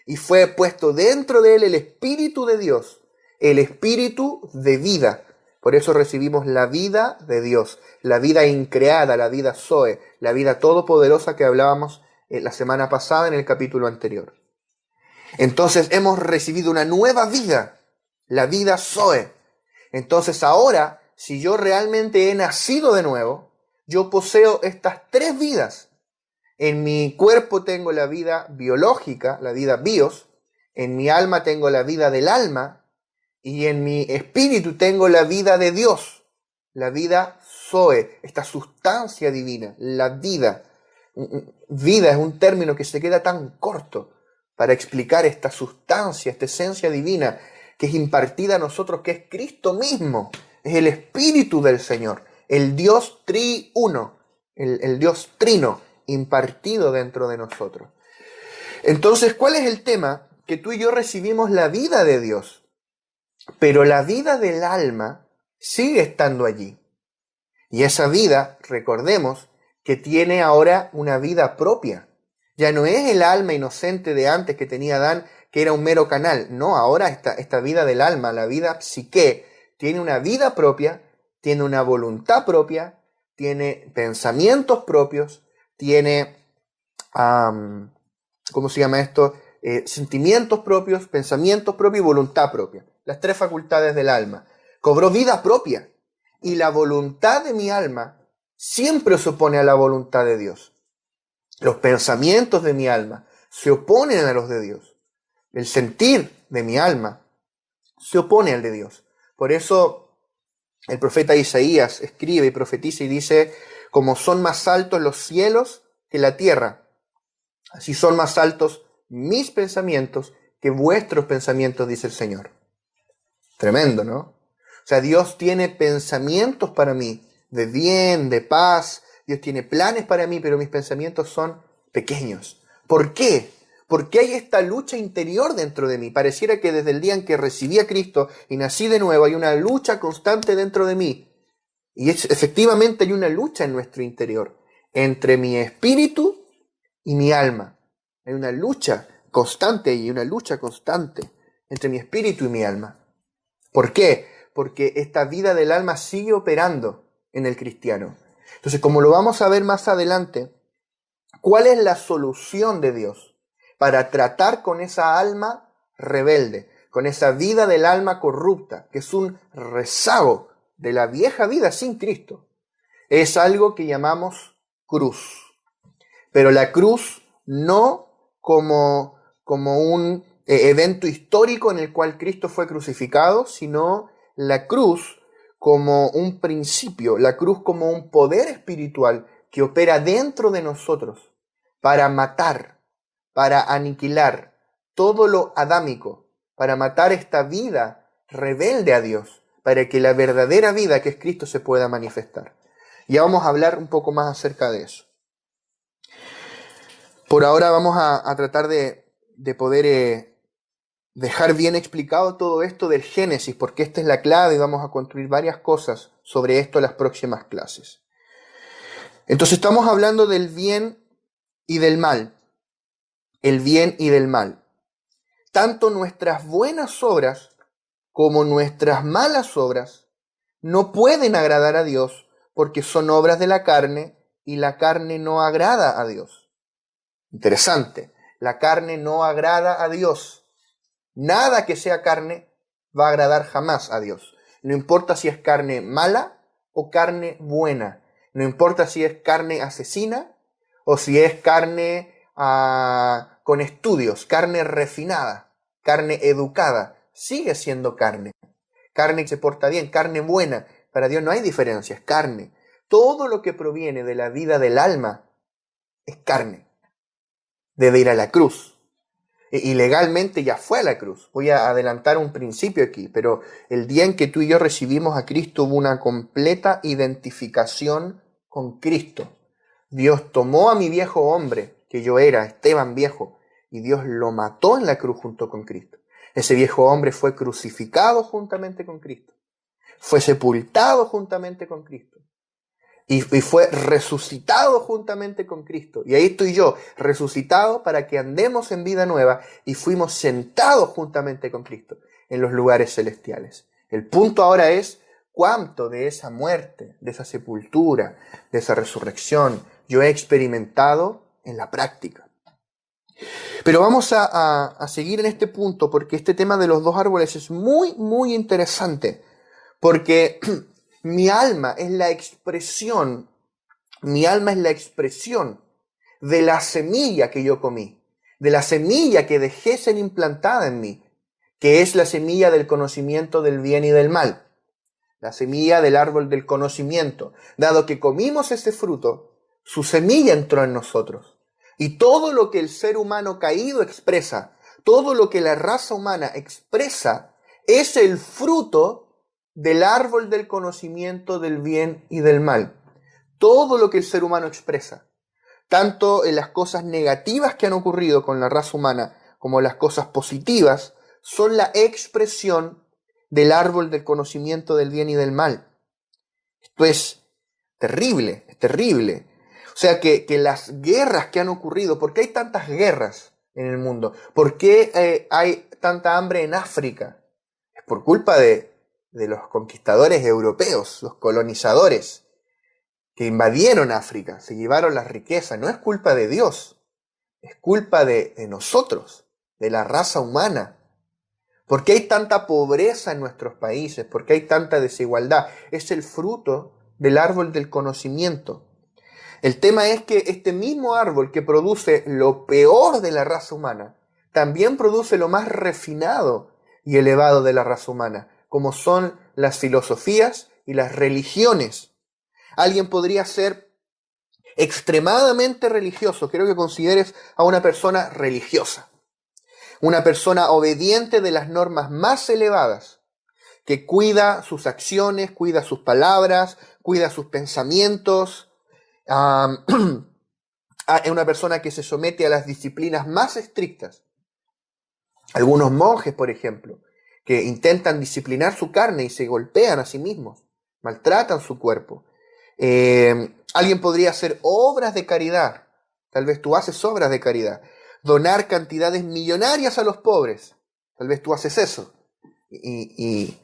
Y fue puesto dentro de él el Espíritu de Dios, el Espíritu de vida. Por eso recibimos la vida de Dios, la vida increada, la vida Zoe, la vida todopoderosa que hablábamos la semana pasada en el capítulo anterior. Entonces hemos recibido una nueva vida, la vida Zoe. Entonces ahora, si yo realmente he nacido de nuevo, yo poseo estas tres vidas. En mi cuerpo tengo la vida biológica, la vida bios. En mi alma tengo la vida del alma. y en mi espíritu tengo la vida de Dios, la vida Zoe, esta sustancia divina, la vida. Vida es un término que se queda tan corto para explicar esta sustancia, esta esencia divina que es impartida a nosotros, que es Cristo mismo, es el Espíritu del Señor, el Dios triuno, el Dios trino impartido dentro de nosotros. Entonces, ¿cuál es el tema? Que tú y yo recibimos la vida de Dios, pero la vida del alma sigue estando allí. Y esa vida, recordemos, que tiene ahora una vida propia. Ya no es el alma inocente de antes que tenía Adán, que era un mero canal. No, ahora esta vida del alma, la vida psique, tiene una vida propia, tiene una voluntad propia, tiene pensamientos propios, tiene, ¿cómo se llama esto? Sentimientos propios, pensamientos propios y voluntad propia. Las tres facultades del alma. Cobró vida propia. Y la voluntad de mi alma siempre se opone a la voluntad de Dios. Los pensamientos de mi alma se oponen a los de Dios. El sentir de mi alma se opone al de Dios. Por eso el profeta Isaías escribe y profetiza y dice: como son más altos los cielos que la tierra, así son más altos mis pensamientos que vuestros pensamientos, dice el Señor. Tremendo, ¿no? O sea, Dios tiene pensamientos para mí, de bien, de paz. Dios tiene planes para mí, pero mis pensamientos son pequeños. ¿Por qué? Porque hay esta lucha interior dentro de mí. Pareciera que desde el día en que recibí a Cristo y nací de nuevo, hay una lucha constante dentro de mí. Y efectivamente hay una lucha en nuestro interior, entre mi espíritu y mi alma. Hay una lucha constante y una lucha constante entre mi espíritu y mi alma. ¿Por qué? Porque esta vida del alma sigue operando en el cristiano. Entonces, como lo vamos a ver más adelante, ¿cuál es la solución de Dios para tratar con esa alma rebelde, con esa vida del alma corrupta, que es un rezago de la vieja vida sin Cristo? Es algo que llamamos cruz. Pero la cruz no como un evento histórico en el cual Cristo fue crucificado, sino la cruz como un principio, la cruz como un poder espiritual que opera dentro de nosotros para matar, para aniquilar todo lo adámico, para matar esta vida rebelde a Dios, para que la verdadera vida que es Cristo se pueda manifestar. Ya vamos a hablar un poco más acerca de eso. Por ahora vamos a tratar de poder dejar bien explicado todo esto del Génesis, porque esta es la clave y vamos a construir varias cosas sobre esto en las próximas clases. Entonces estamos hablando del bien y del mal. El bien y del mal. Tanto nuestras buenas obras como nuestras malas obras no pueden agradar a Dios porque son obras de la carne y la carne no agrada a Dios. Interesante. La carne no agrada a Dios. Nada que sea carne va a agradar jamás a Dios. No importa si es carne mala o carne buena. No importa si es carne asesina o si es carne con estudios, carne refinada, carne educada. Sigue siendo carne. Carne que se porta bien, carne buena. Para Dios no hay diferencia, es carne. Todo lo que proviene de la vida del alma es carne. Debe ir a la cruz. Y legalmente ya fue a la cruz. Voy a adelantar un principio aquí, pero el día en que tú y yo recibimos a Cristo hubo una completa identificación con Cristo. Dios tomó a mi viejo hombre, que yo era, Esteban viejo, y Dios lo mató en la cruz junto con Cristo. Ese viejo hombre fue crucificado juntamente con Cristo. Fue sepultado juntamente con Cristo. Y fue resucitado juntamente con Cristo. Y ahí estoy yo, resucitado para que andemos en vida nueva, y fuimos sentados juntamente con Cristo en los lugares celestiales. El punto ahora es cuánto de esa muerte, de esa sepultura, de esa resurrección yo he experimentado en la práctica. Pero vamos a seguir en este punto, porque este tema de los dos árboles es muy, muy interesante. Porque mi alma es la expresión de la semilla que yo comí, de la semilla que dejé ser implantada en mí, que es la semilla del conocimiento del bien y del mal. La semilla del árbol del conocimiento. Dado que comimos ese fruto, su semilla entró en nosotros. Y todo lo que el ser humano caído expresa, todo lo que la raza humana expresa, es el fruto del árbol del conocimiento del bien y del mal. Todo lo que el ser humano expresa, tanto en las cosas negativas que han ocurrido con la raza humana como las cosas positivas, son la expresión del árbol del conocimiento del bien y del mal. Esto es terrible, es terrible. O sea que las guerras que han ocurrido, ¿por qué hay tantas guerras en el mundo? ¿Por qué hay tanta hambre en África? Es por culpa de los conquistadores europeos, los colonizadores, que invadieron África, se llevaron las riquezas. No es culpa de Dios, es culpa de nosotros, de la raza humana. ¿Por qué hay tanta pobreza en nuestros países? ¿Por qué hay tanta desigualdad? Es el fruto del árbol del conocimiento. El tema es que este mismo árbol que produce lo peor de la raza humana, también produce lo más refinado y elevado de la raza humana, como son las filosofías y las religiones. Alguien podría ser extremadamente religioso. Quiero que consideres a una persona religiosa. Una persona obediente de las normas más elevadas, que cuida sus acciones, cuida sus palabras, cuida sus pensamientos. Es una persona que se somete a las disciplinas más estrictas. Algunos monjes, por ejemplo, que intentan disciplinar su carne y se golpean a sí mismos, maltratan su cuerpo. Alguien podría hacer obras de caridad. Tal vez tú haces obras de caridad. Donar cantidades millonarias a los pobres. Tal vez tú haces eso. Y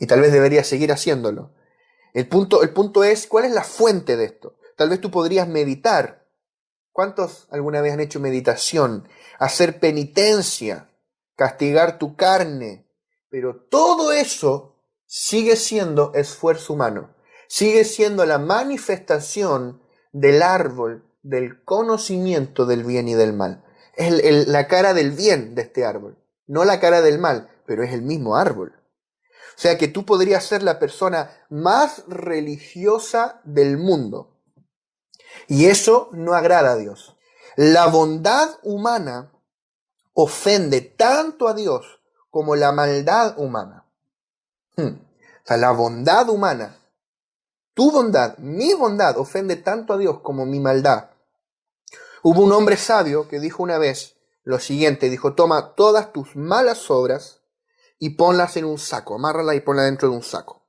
tal vez deberías seguir haciéndolo. El punto es, ¿cuál es la fuente de esto? Tal vez tú podrías meditar. ¿Cuántos alguna vez han hecho meditación? Hacer penitencia, castigar tu carne. Pero todo eso sigue siendo esfuerzo humano. Sigue siendo la manifestación del árbol del conocimiento del bien y del mal. Es la cara del bien de este árbol, no la cara del mal, pero es el mismo árbol. O sea que tú podrías ser la persona más religiosa del mundo. Y eso no agrada a Dios. La bondad humana ofende tanto a Dios como la maldad humana. O sea, la bondad humana, tu bondad, mi bondad, ofende tanto a Dios como mi maldad. Hubo un hombre sabio que dijo una vez lo siguiente, dijo, toma todas tus malas obras y ponlas en un saco, amárralas y ponlas dentro de un saco.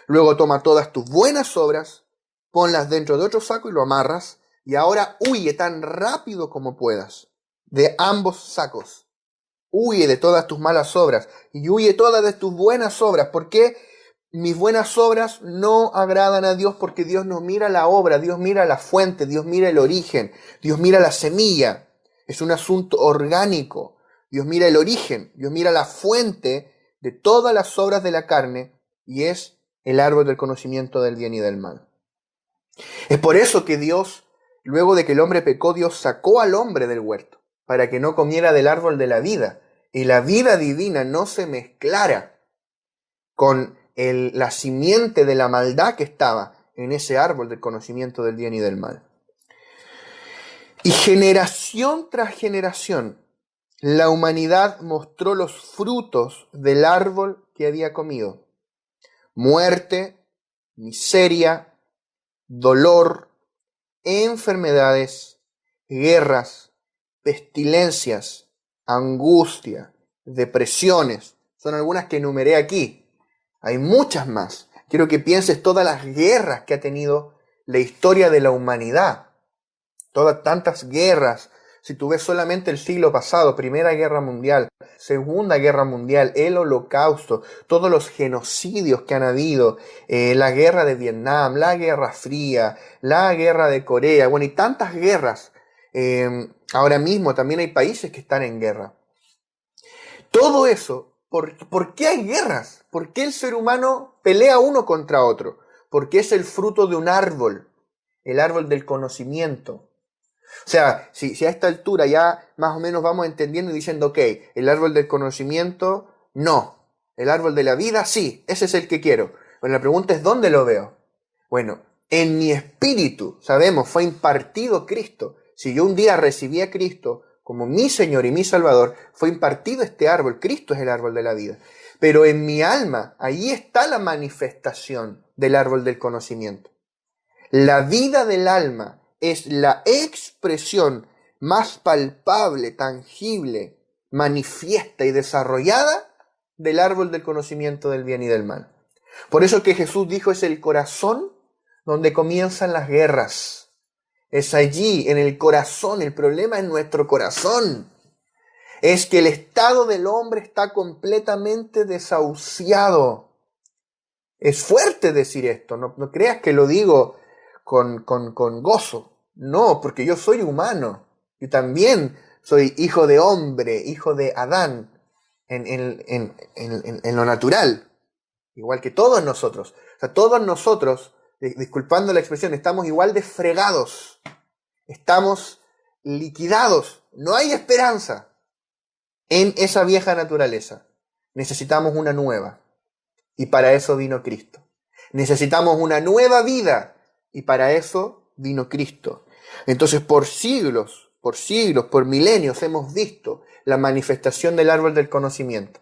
Luego toma todas tus buenas obras, ponlas dentro de otro saco y lo amarras, y ahora huye tan rápido como puedas de ambos sacos. Huye de todas tus malas obras y huye todas de tus buenas obras. ¿Por qué? Mis buenas obras no agradan a Dios, porque Dios no mira la obra, Dios mira la fuente, Dios mira el origen, Dios mira la semilla. Es un asunto orgánico. Dios mira el origen, Dios mira la fuente de todas las obras de la carne, y es el árbol del conocimiento del bien y del mal. Es por eso que Dios, luego de que el hombre pecó, Dios sacó al hombre del huerto, para que no comiera del árbol de la vida, y la vida divina no se mezclara con la simiente de la maldad que estaba en ese árbol del conocimiento del bien y del mal. Y generación tras generación, la humanidad mostró los frutos del árbol que había comido. Muerte, miseria, dolor, enfermedades, guerras, pestilencias, angustia, depresiones. Son algunas que enumeré aquí. Hay muchas más. Quiero que pienses todas las guerras que ha tenido la historia de la humanidad. Tantas guerras. Si tú ves solamente el siglo pasado, Primera Guerra Mundial, Segunda Guerra Mundial, el Holocausto, todos los genocidios que han habido, la guerra de Vietnam, la Guerra Fría, la guerra de Corea, bueno, y tantas guerras. Ahora mismo también hay países que están en guerra. Todo eso, ¿por qué hay guerras? ¿Por qué el ser humano pelea uno contra otro? Porque es el fruto de un árbol, el árbol del conocimiento. O sea, si a esta altura ya más o menos vamos entendiendo y diciendo, ok, el árbol del conocimiento No. El árbol de la vida, sí, ese es el que quiero. Bueno, la pregunta es, ¿dónde lo veo? Bueno, en mi espíritu, sabemos, fue impartido Cristo. Si yo un día recibí a Cristo como mi Señor y mi Salvador, fue impartido este árbol. Cristo es el árbol de la vida. Pero en mi alma, ahí está la manifestación del árbol del conocimiento. La vida del alma es la expresión más palpable, tangible, manifiesta y desarrollada del árbol del conocimiento del bien y del mal. Por eso que Jesús dijo, es el corazón donde comienzan las guerras. Es allí, en el corazón, el problema es nuestro corazón. Es que el estado del hombre está completamente desahuciado. Es fuerte decir esto, no creas que lo digo con gozo. No, porque yo soy humano. Yo también soy hijo de hombre, hijo de Adán, en lo natural. Igual que todos nosotros. O sea, todos nosotros, disculpando la expresión, estamos igual de fregados. Estamos liquidados. No hay esperanza en esa vieja naturaleza. Necesitamos una nueva. Y para eso vino Cristo. Necesitamos una nueva vida. Y para eso vino Cristo. Entonces, por siglos, por milenios, hemos visto la manifestación del árbol del conocimiento.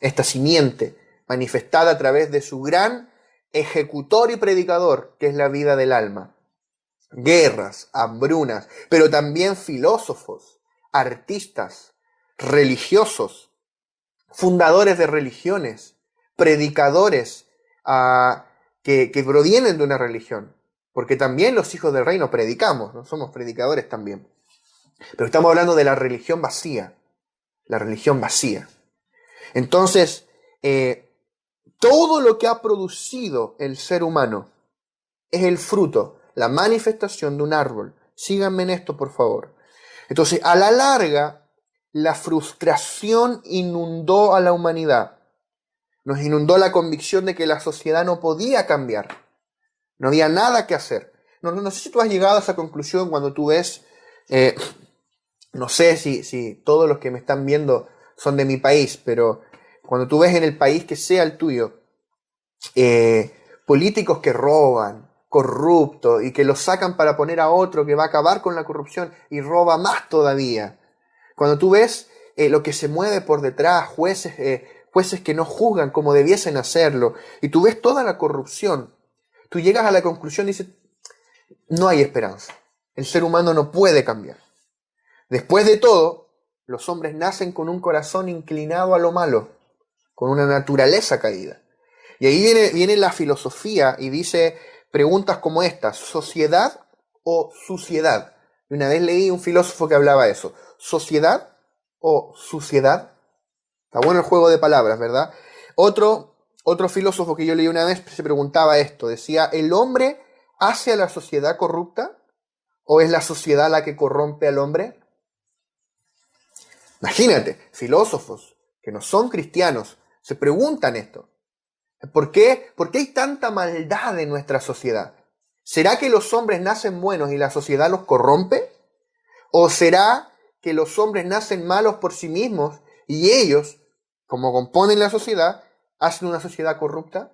Esta simiente manifestada a través de su gran ejecutor y predicador, que es la vida del alma. Guerras, hambrunas, pero también filósofos, artistas, religiosos, fundadores de religiones, predicadores que provienen de una religión. Porque también los hijos del reino predicamos, ¿no? Somos predicadores también. Pero estamos hablando de la religión vacía. La religión vacía. Entonces, todo lo que ha producido el ser humano es el fruto, la manifestación de un árbol. Síganme en esto, por favor. Entonces, a la larga, la frustración inundó a la humanidad. Nos inundó la convicción de que la sociedad no podía cambiar. No había nada que hacer. No sé si tú has llegado a esa conclusión cuando tú ves, no sé si todos los que me están viendo son de mi país, pero cuando tú ves en el país que sea el tuyo, políticos que roban, corruptos, y que los sacan para poner a otro que va a acabar con la corrupción y roba más todavía. Cuando tú ves lo que se mueve por detrás, jueces que no juzgan como debiesen hacerlo, y tú ves toda la corrupción, tú llegas a la conclusión y dices, no hay esperanza. El ser humano no puede cambiar. Después de todo, los hombres nacen con un corazón inclinado a lo malo, con una naturaleza caída. Y ahí viene la filosofía y dice preguntas como estas: ¿sociedad o suciedad? Y una vez leí un filósofo que hablaba eso. ¿Sociedad o suciedad? Está bueno el juego de palabras, ¿verdad? Otro filósofo que yo leí una vez se preguntaba esto. Decía, ¿el hombre hace a la sociedad corrupta o es la sociedad la que corrompe al hombre? Imagínate, filósofos que no son cristianos se preguntan esto. ¿Por qué hay tanta maldad en nuestra sociedad? ¿Será que los hombres nacen buenos y la sociedad los corrompe? ¿O será que los hombres nacen malos por sí mismos y ellos, como componen la sociedad, hacen una sociedad corrupta?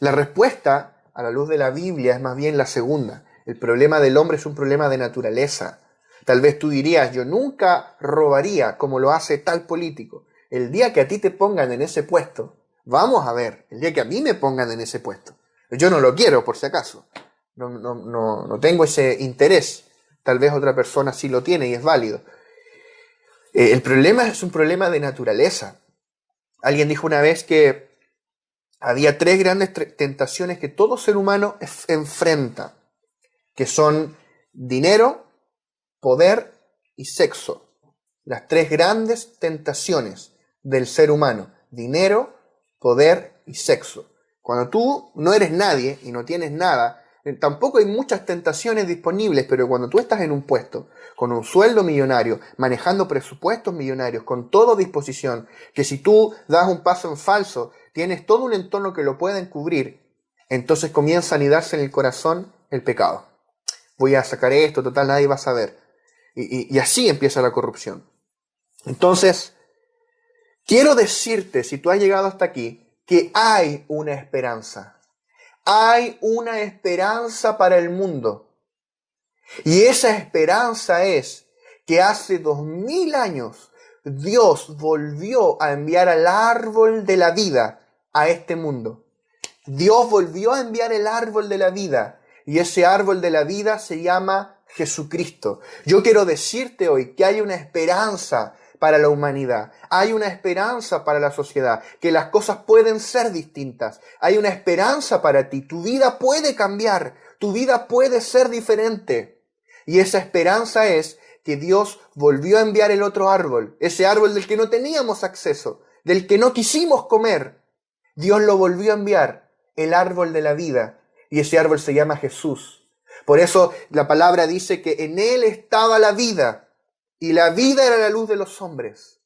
La respuesta, a la luz de la Biblia, es más bien la segunda. El problema del hombre es un problema de naturaleza. Tal vez tú dirías, yo nunca robaría como lo hace tal político. El día que a ti te pongan en ese puesto, vamos a ver, el día que a mí me pongan en ese puesto. Yo no lo quiero, por si acaso. No tengo ese interés. Tal vez otra persona sí lo tiene y es válido. El problema es un problema de naturaleza. Alguien dijo una vez que había 3 grandes tentaciones que todo ser humano enfrenta, que son dinero, poder y sexo. Las 3 grandes tentaciones del ser humano: dinero, poder y sexo. Cuando tú no eres nadie y no tienes nada, tampoco hay muchas tentaciones disponibles, pero cuando tú estás en un puesto, con un sueldo millonario, manejando presupuestos millonarios, con todo a disposición, que si tú das un paso en falso, tienes todo un entorno que lo pueda encubrir, entonces comienza a anidarse en el corazón el pecado. Voy a sacar esto, total, nadie va a saber. Y así empieza la corrupción. Entonces, Quiero decirte, si tú has llegado hasta aquí, que hay una esperanza. Hay una esperanza para el mundo. Y esa esperanza es que hace 2000 años Dios volvió a enviar al árbol de la vida a este mundo. Dios volvió a enviar el árbol de la vida. Y ese árbol de la vida se llama Jesucristo. Yo quiero decirte hoy que hay una esperanza para la humanidad. Hay una esperanza para la sociedad, que las cosas pueden ser distintas. Hay una esperanza para ti. Tu vida puede cambiar. Tu vida puede ser diferente. Y esa esperanza es que Dios volvió a enviar el otro árbol. Ese árbol del que no teníamos acceso, del que no quisimos comer. Dios lo volvió a enviar, el árbol de la vida. Y ese árbol se llama Jesús. Por eso la palabra dice que en Él estaba la vida. Y la vida era la luz de los hombres.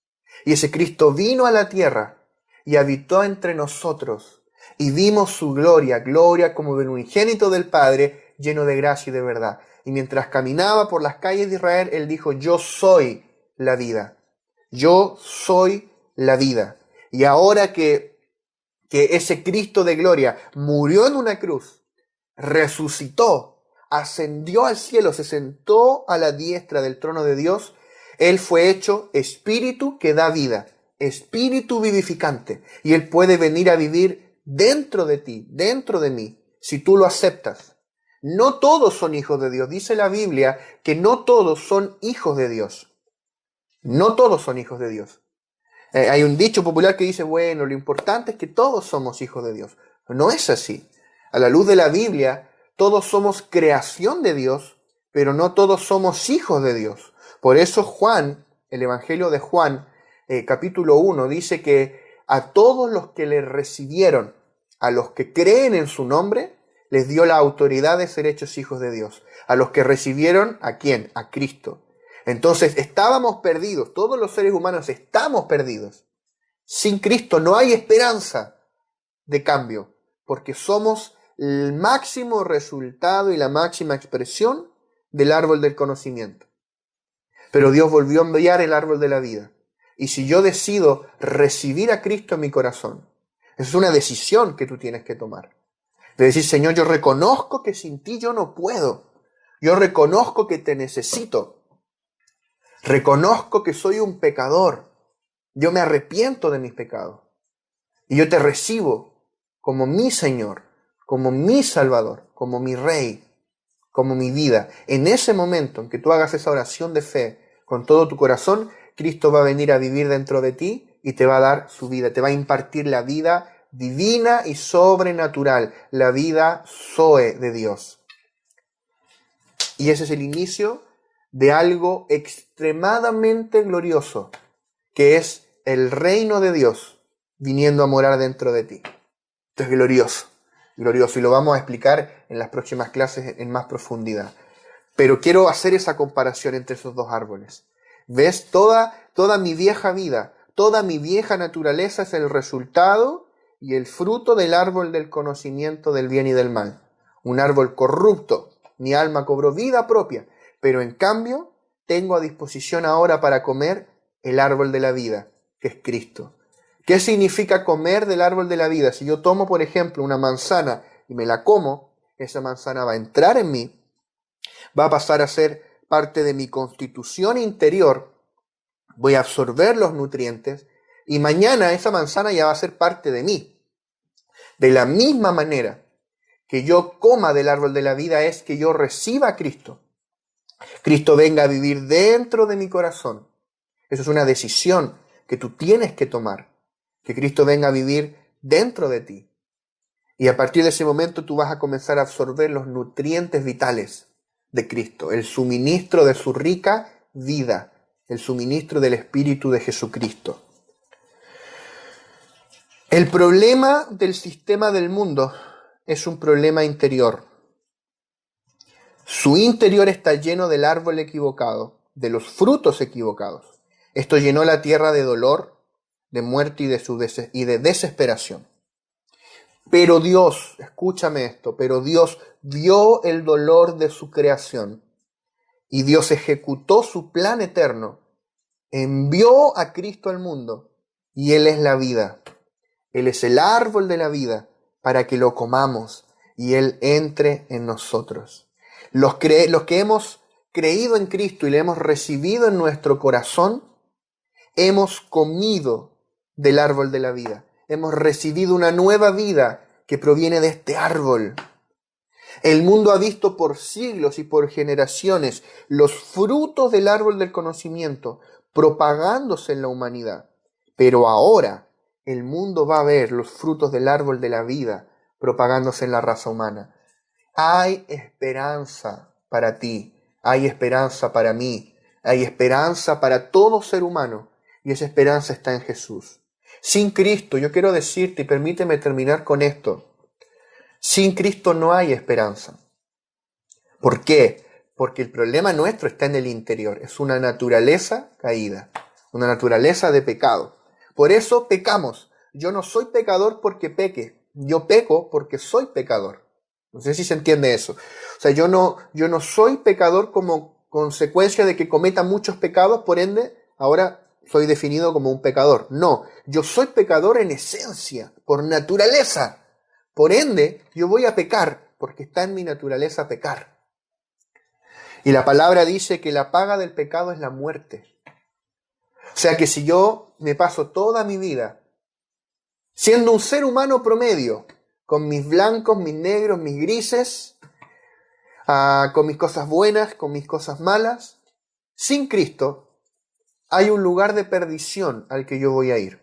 Y ese Cristo vino a la tierra y habitó entre nosotros. Y vimos su gloria, gloria como del unigénito del Padre, lleno de gracia y de verdad. Y mientras caminaba por las calles de Israel, Él dijo, yo soy la vida. Yo soy la vida. Y ahora que ese Cristo de gloria murió en una cruz, resucitó, ascendió al cielo, se sentó a la diestra del trono de Dios, Él fue hecho espíritu que da vida, espíritu vivificante. Y Él puede venir a vivir dentro de ti, dentro de mí, si tú lo aceptas. No todos son hijos de Dios. Dice la Biblia que no todos son hijos de Dios. No todos son hijos de Dios. Hay un dicho popular que dice, bueno, lo importante es que todos somos hijos de Dios. No es así. A la luz de la Biblia, todos somos creación de Dios, pero no todos somos hijos de Dios. Por eso Juan, el Evangelio de Juan, capítulo 1, dice que a todos los que le recibieron, a los que creen en su nombre, les dio la autoridad de ser hechos hijos de Dios. A los que recibieron, ¿a quién? A Cristo. Entonces estábamos perdidos, todos los seres humanos estamos perdidos. Sin Cristo no hay esperanza de cambio, porque somos el máximo resultado y la máxima expresión del árbol del conocimiento. Pero Dios volvió a enviar el árbol de la vida. Y si yo decido recibir a Cristo en mi corazón, es una decisión que tú tienes que tomar. De decir, Señor, yo reconozco que sin ti yo no puedo. Yo reconozco que te necesito. Reconozco que soy un pecador. Yo me arrepiento de mis pecados. Y yo te recibo como mi Señor, como mi Salvador, como mi Rey, como mi vida. En ese momento en que tú hagas esa oración de fe con todo tu corazón, Cristo va a venir a vivir dentro de ti y te va a dar su vida. Te va a impartir la vida divina y sobrenatural, la vida Zoe de Dios. Y ese es el inicio de algo extremadamente glorioso, que es el reino de Dios viniendo a morar dentro de ti. Esto es glorioso, glorioso, y lo vamos a explicar en las próximas clases en más profundidad. Pero quiero hacer esa comparación entre esos dos árboles. ¿Ves? Toda mi vieja vida, toda mi vieja naturaleza es el resultado y el fruto del árbol del conocimiento del bien y del mal. Un árbol corrupto. Mi alma cobró vida propia, pero en cambio tengo a disposición ahora para comer el árbol de la vida, que es Cristo. ¿Qué significa comer del árbol de la vida? Si yo tomo, por ejemplo, una manzana y me la como, esa manzana va a entrar en mí, va a pasar a ser parte de mi constitución interior, voy a absorber los nutrientes y mañana esa manzana ya va a ser parte de mí. De la misma manera que yo coma del árbol de la vida es que yo reciba a Cristo. Cristo venga a vivir dentro de mi corazón. Eso es una decisión que tú tienes que tomar. Que Cristo venga a vivir dentro de ti. Y a partir de ese momento tú vas a comenzar a absorber los nutrientes vitales de Cristo, el suministro de su rica vida, el suministro del Espíritu de Jesucristo. El problema del sistema del mundo es un problema interior. Su interior está lleno del árbol equivocado, de los frutos equivocados. Esto llenó la tierra de dolor, de muerte y de desesperación. Pero Dios, escúchame esto, pero Dios vio el dolor de su creación y Dios ejecutó su plan eterno, envió a Cristo al mundo y Él es la vida. Él es el árbol de la vida para que lo comamos y Él entre en nosotros. Los que hemos creído en Cristo y le hemos recibido en nuestro corazón, hemos comido del árbol de la vida. Hemos recibido una nueva vida que proviene de este árbol. El mundo ha visto por siglos y por generaciones los frutos del árbol del conocimiento propagándose en la humanidad. Pero ahora el mundo va a ver los frutos del árbol de la vida propagándose en la raza humana. Hay esperanza para ti, hay esperanza para mí, hay esperanza para todo ser humano, y esa esperanza está en Jesús. Sin Cristo, yo quiero decirte, y permíteme terminar con esto, sin Cristo no hay esperanza. ¿Por qué? Porque el problema nuestro está en el interior, es una naturaleza caída, una naturaleza de pecado. Por eso pecamos. Yo no soy pecador porque peque, yo peco porque soy pecador. No sé si se entiende eso. O sea, yo no soy pecador como consecuencia de que cometa muchos pecados, por ende, ahora soy definido como un pecador. No, yo soy pecador en esencia, por naturaleza. Por ende, yo voy a pecar, porque está en mi naturaleza pecar. Y la palabra dice que la paga del pecado es la muerte. O sea que si yo me paso toda mi vida siendo un ser humano promedio, con mis blancos, mis negros, mis grises, con mis cosas buenas, con mis cosas malas, sin Cristo, hay un lugar de perdición al que yo voy a ir.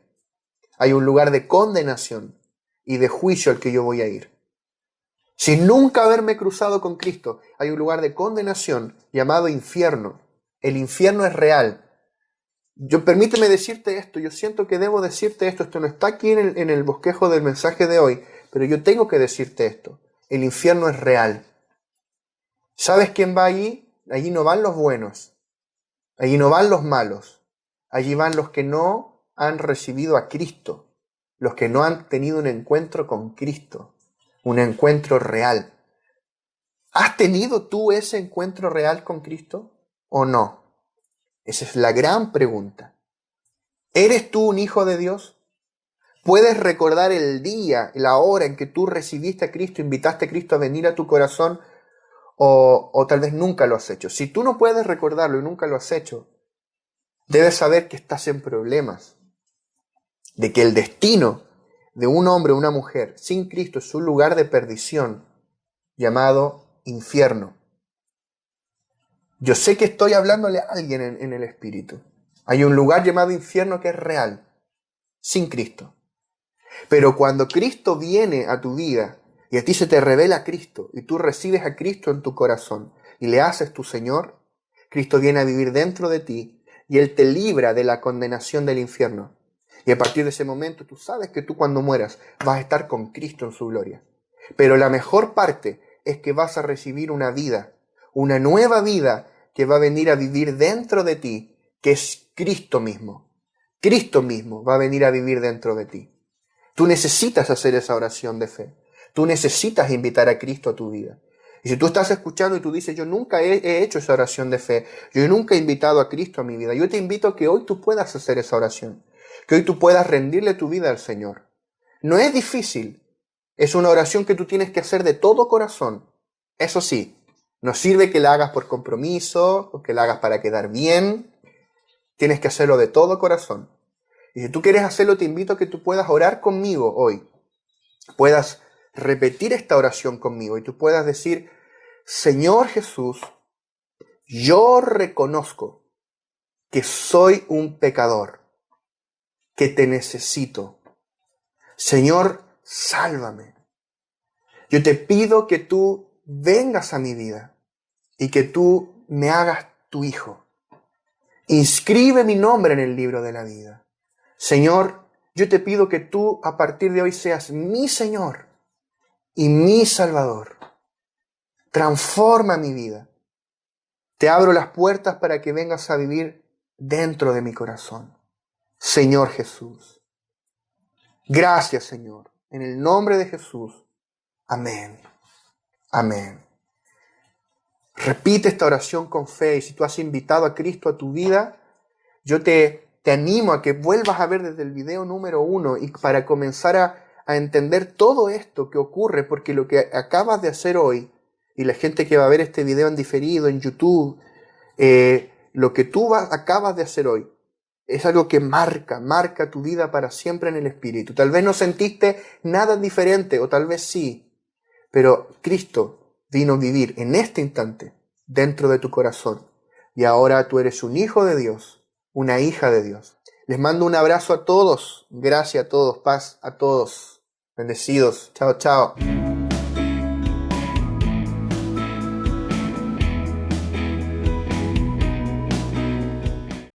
Hay un lugar de condenación y de juicio al que yo voy a ir. Sin nunca haberme cruzado con Cristo, hay un lugar de condenación llamado infierno. El infierno es real. Permíteme decirte esto, yo siento que debo decirte esto no está aquí en el bosquejo del mensaje de hoy, pero yo tengo que decirte esto. El infierno es real. ¿Sabes quién va allí? Allí no van los buenos, allí no van los malos, allí van los que no han recibido a Cristo, los que no han tenido un encuentro con Cristo, un encuentro real. ¿Has tenido tú ese encuentro real con Cristo o no? Esa es la gran pregunta. ¿Eres tú un hijo de Dios? ¿Puedes recordar el día, la hora en que tú recibiste a Cristo, invitaste a Cristo a venir a tu corazón o tal vez nunca lo has hecho? Si tú no puedes recordarlo y nunca lo has hecho, debes saber que estás en problemas, de que el destino de un hombre o una mujer sin Cristo es un lugar de perdición llamado infierno. Yo sé que estoy hablándole a alguien en el espíritu. Hay un lugar llamado infierno que es real, sin Cristo. Pero cuando Cristo viene a tu vida y a ti se te revela Cristo y tú recibes a Cristo en tu corazón y le haces tu Señor, Cristo viene a vivir dentro de ti y Él te libra de la condenación del infierno. Y a partir de ese momento tú sabes que tú cuando mueras vas a estar con Cristo en su gloria. Pero la mejor parte es que vas a recibir una vida, una nueva vida que va a venir a vivir dentro de ti, que es Cristo mismo. Cristo mismo va a venir a vivir dentro de ti. Tú necesitas hacer esa oración de fe. Tú necesitas invitar a Cristo a tu vida. Y si tú estás escuchando y tú dices, yo nunca he hecho esa oración de fe, yo nunca he invitado a Cristo a mi vida, yo te invito a que hoy tú puedas hacer esa oración, que hoy tú puedas rendirle tu vida al Señor. No es difícil, es una oración que tú tienes que hacer de todo corazón. Eso sí, no sirve que la hagas por compromiso o que la hagas para quedar bien, tienes que hacerlo de todo corazón. Y si tú quieres hacerlo, te invito a que tú puedas orar conmigo hoy. Puedas repetir esta oración conmigo y tú puedas decir, Señor Jesús, yo reconozco que soy un pecador, que te necesito. Señor, sálvame. Yo te pido que tú vengas a mi vida y que tú me hagas tu hijo. Inscribe mi nombre en el libro de la vida. Señor, yo te pido que tú a partir de hoy seas mi Señor y mi Salvador. Transforma mi vida. Te abro las puertas para que vengas a vivir dentro de mi corazón. Señor Jesús. Gracias, Señor. En el nombre de Jesús. Amén. Amén. Repite esta oración con fe y si tú has invitado a Cristo a tu vida, yo te te animo a que vuelvas a ver desde el video número 1 y para comenzar a entender todo esto que ocurre, porque lo que acabas de hacer hoy, y la gente que va a ver este video en diferido, en YouTube, lo que tú acabas de hacer hoy, es algo que marca tu vida para siempre en el Espíritu. Tal vez no sentiste nada diferente, o tal vez sí, pero Cristo vino a vivir en este instante dentro de tu corazón. Y ahora tú eres un hijo de Dios, una hija de Dios. Les mando un abrazo a todos, gracias a todos, paz a todos. Bendecidos. Chao, chao.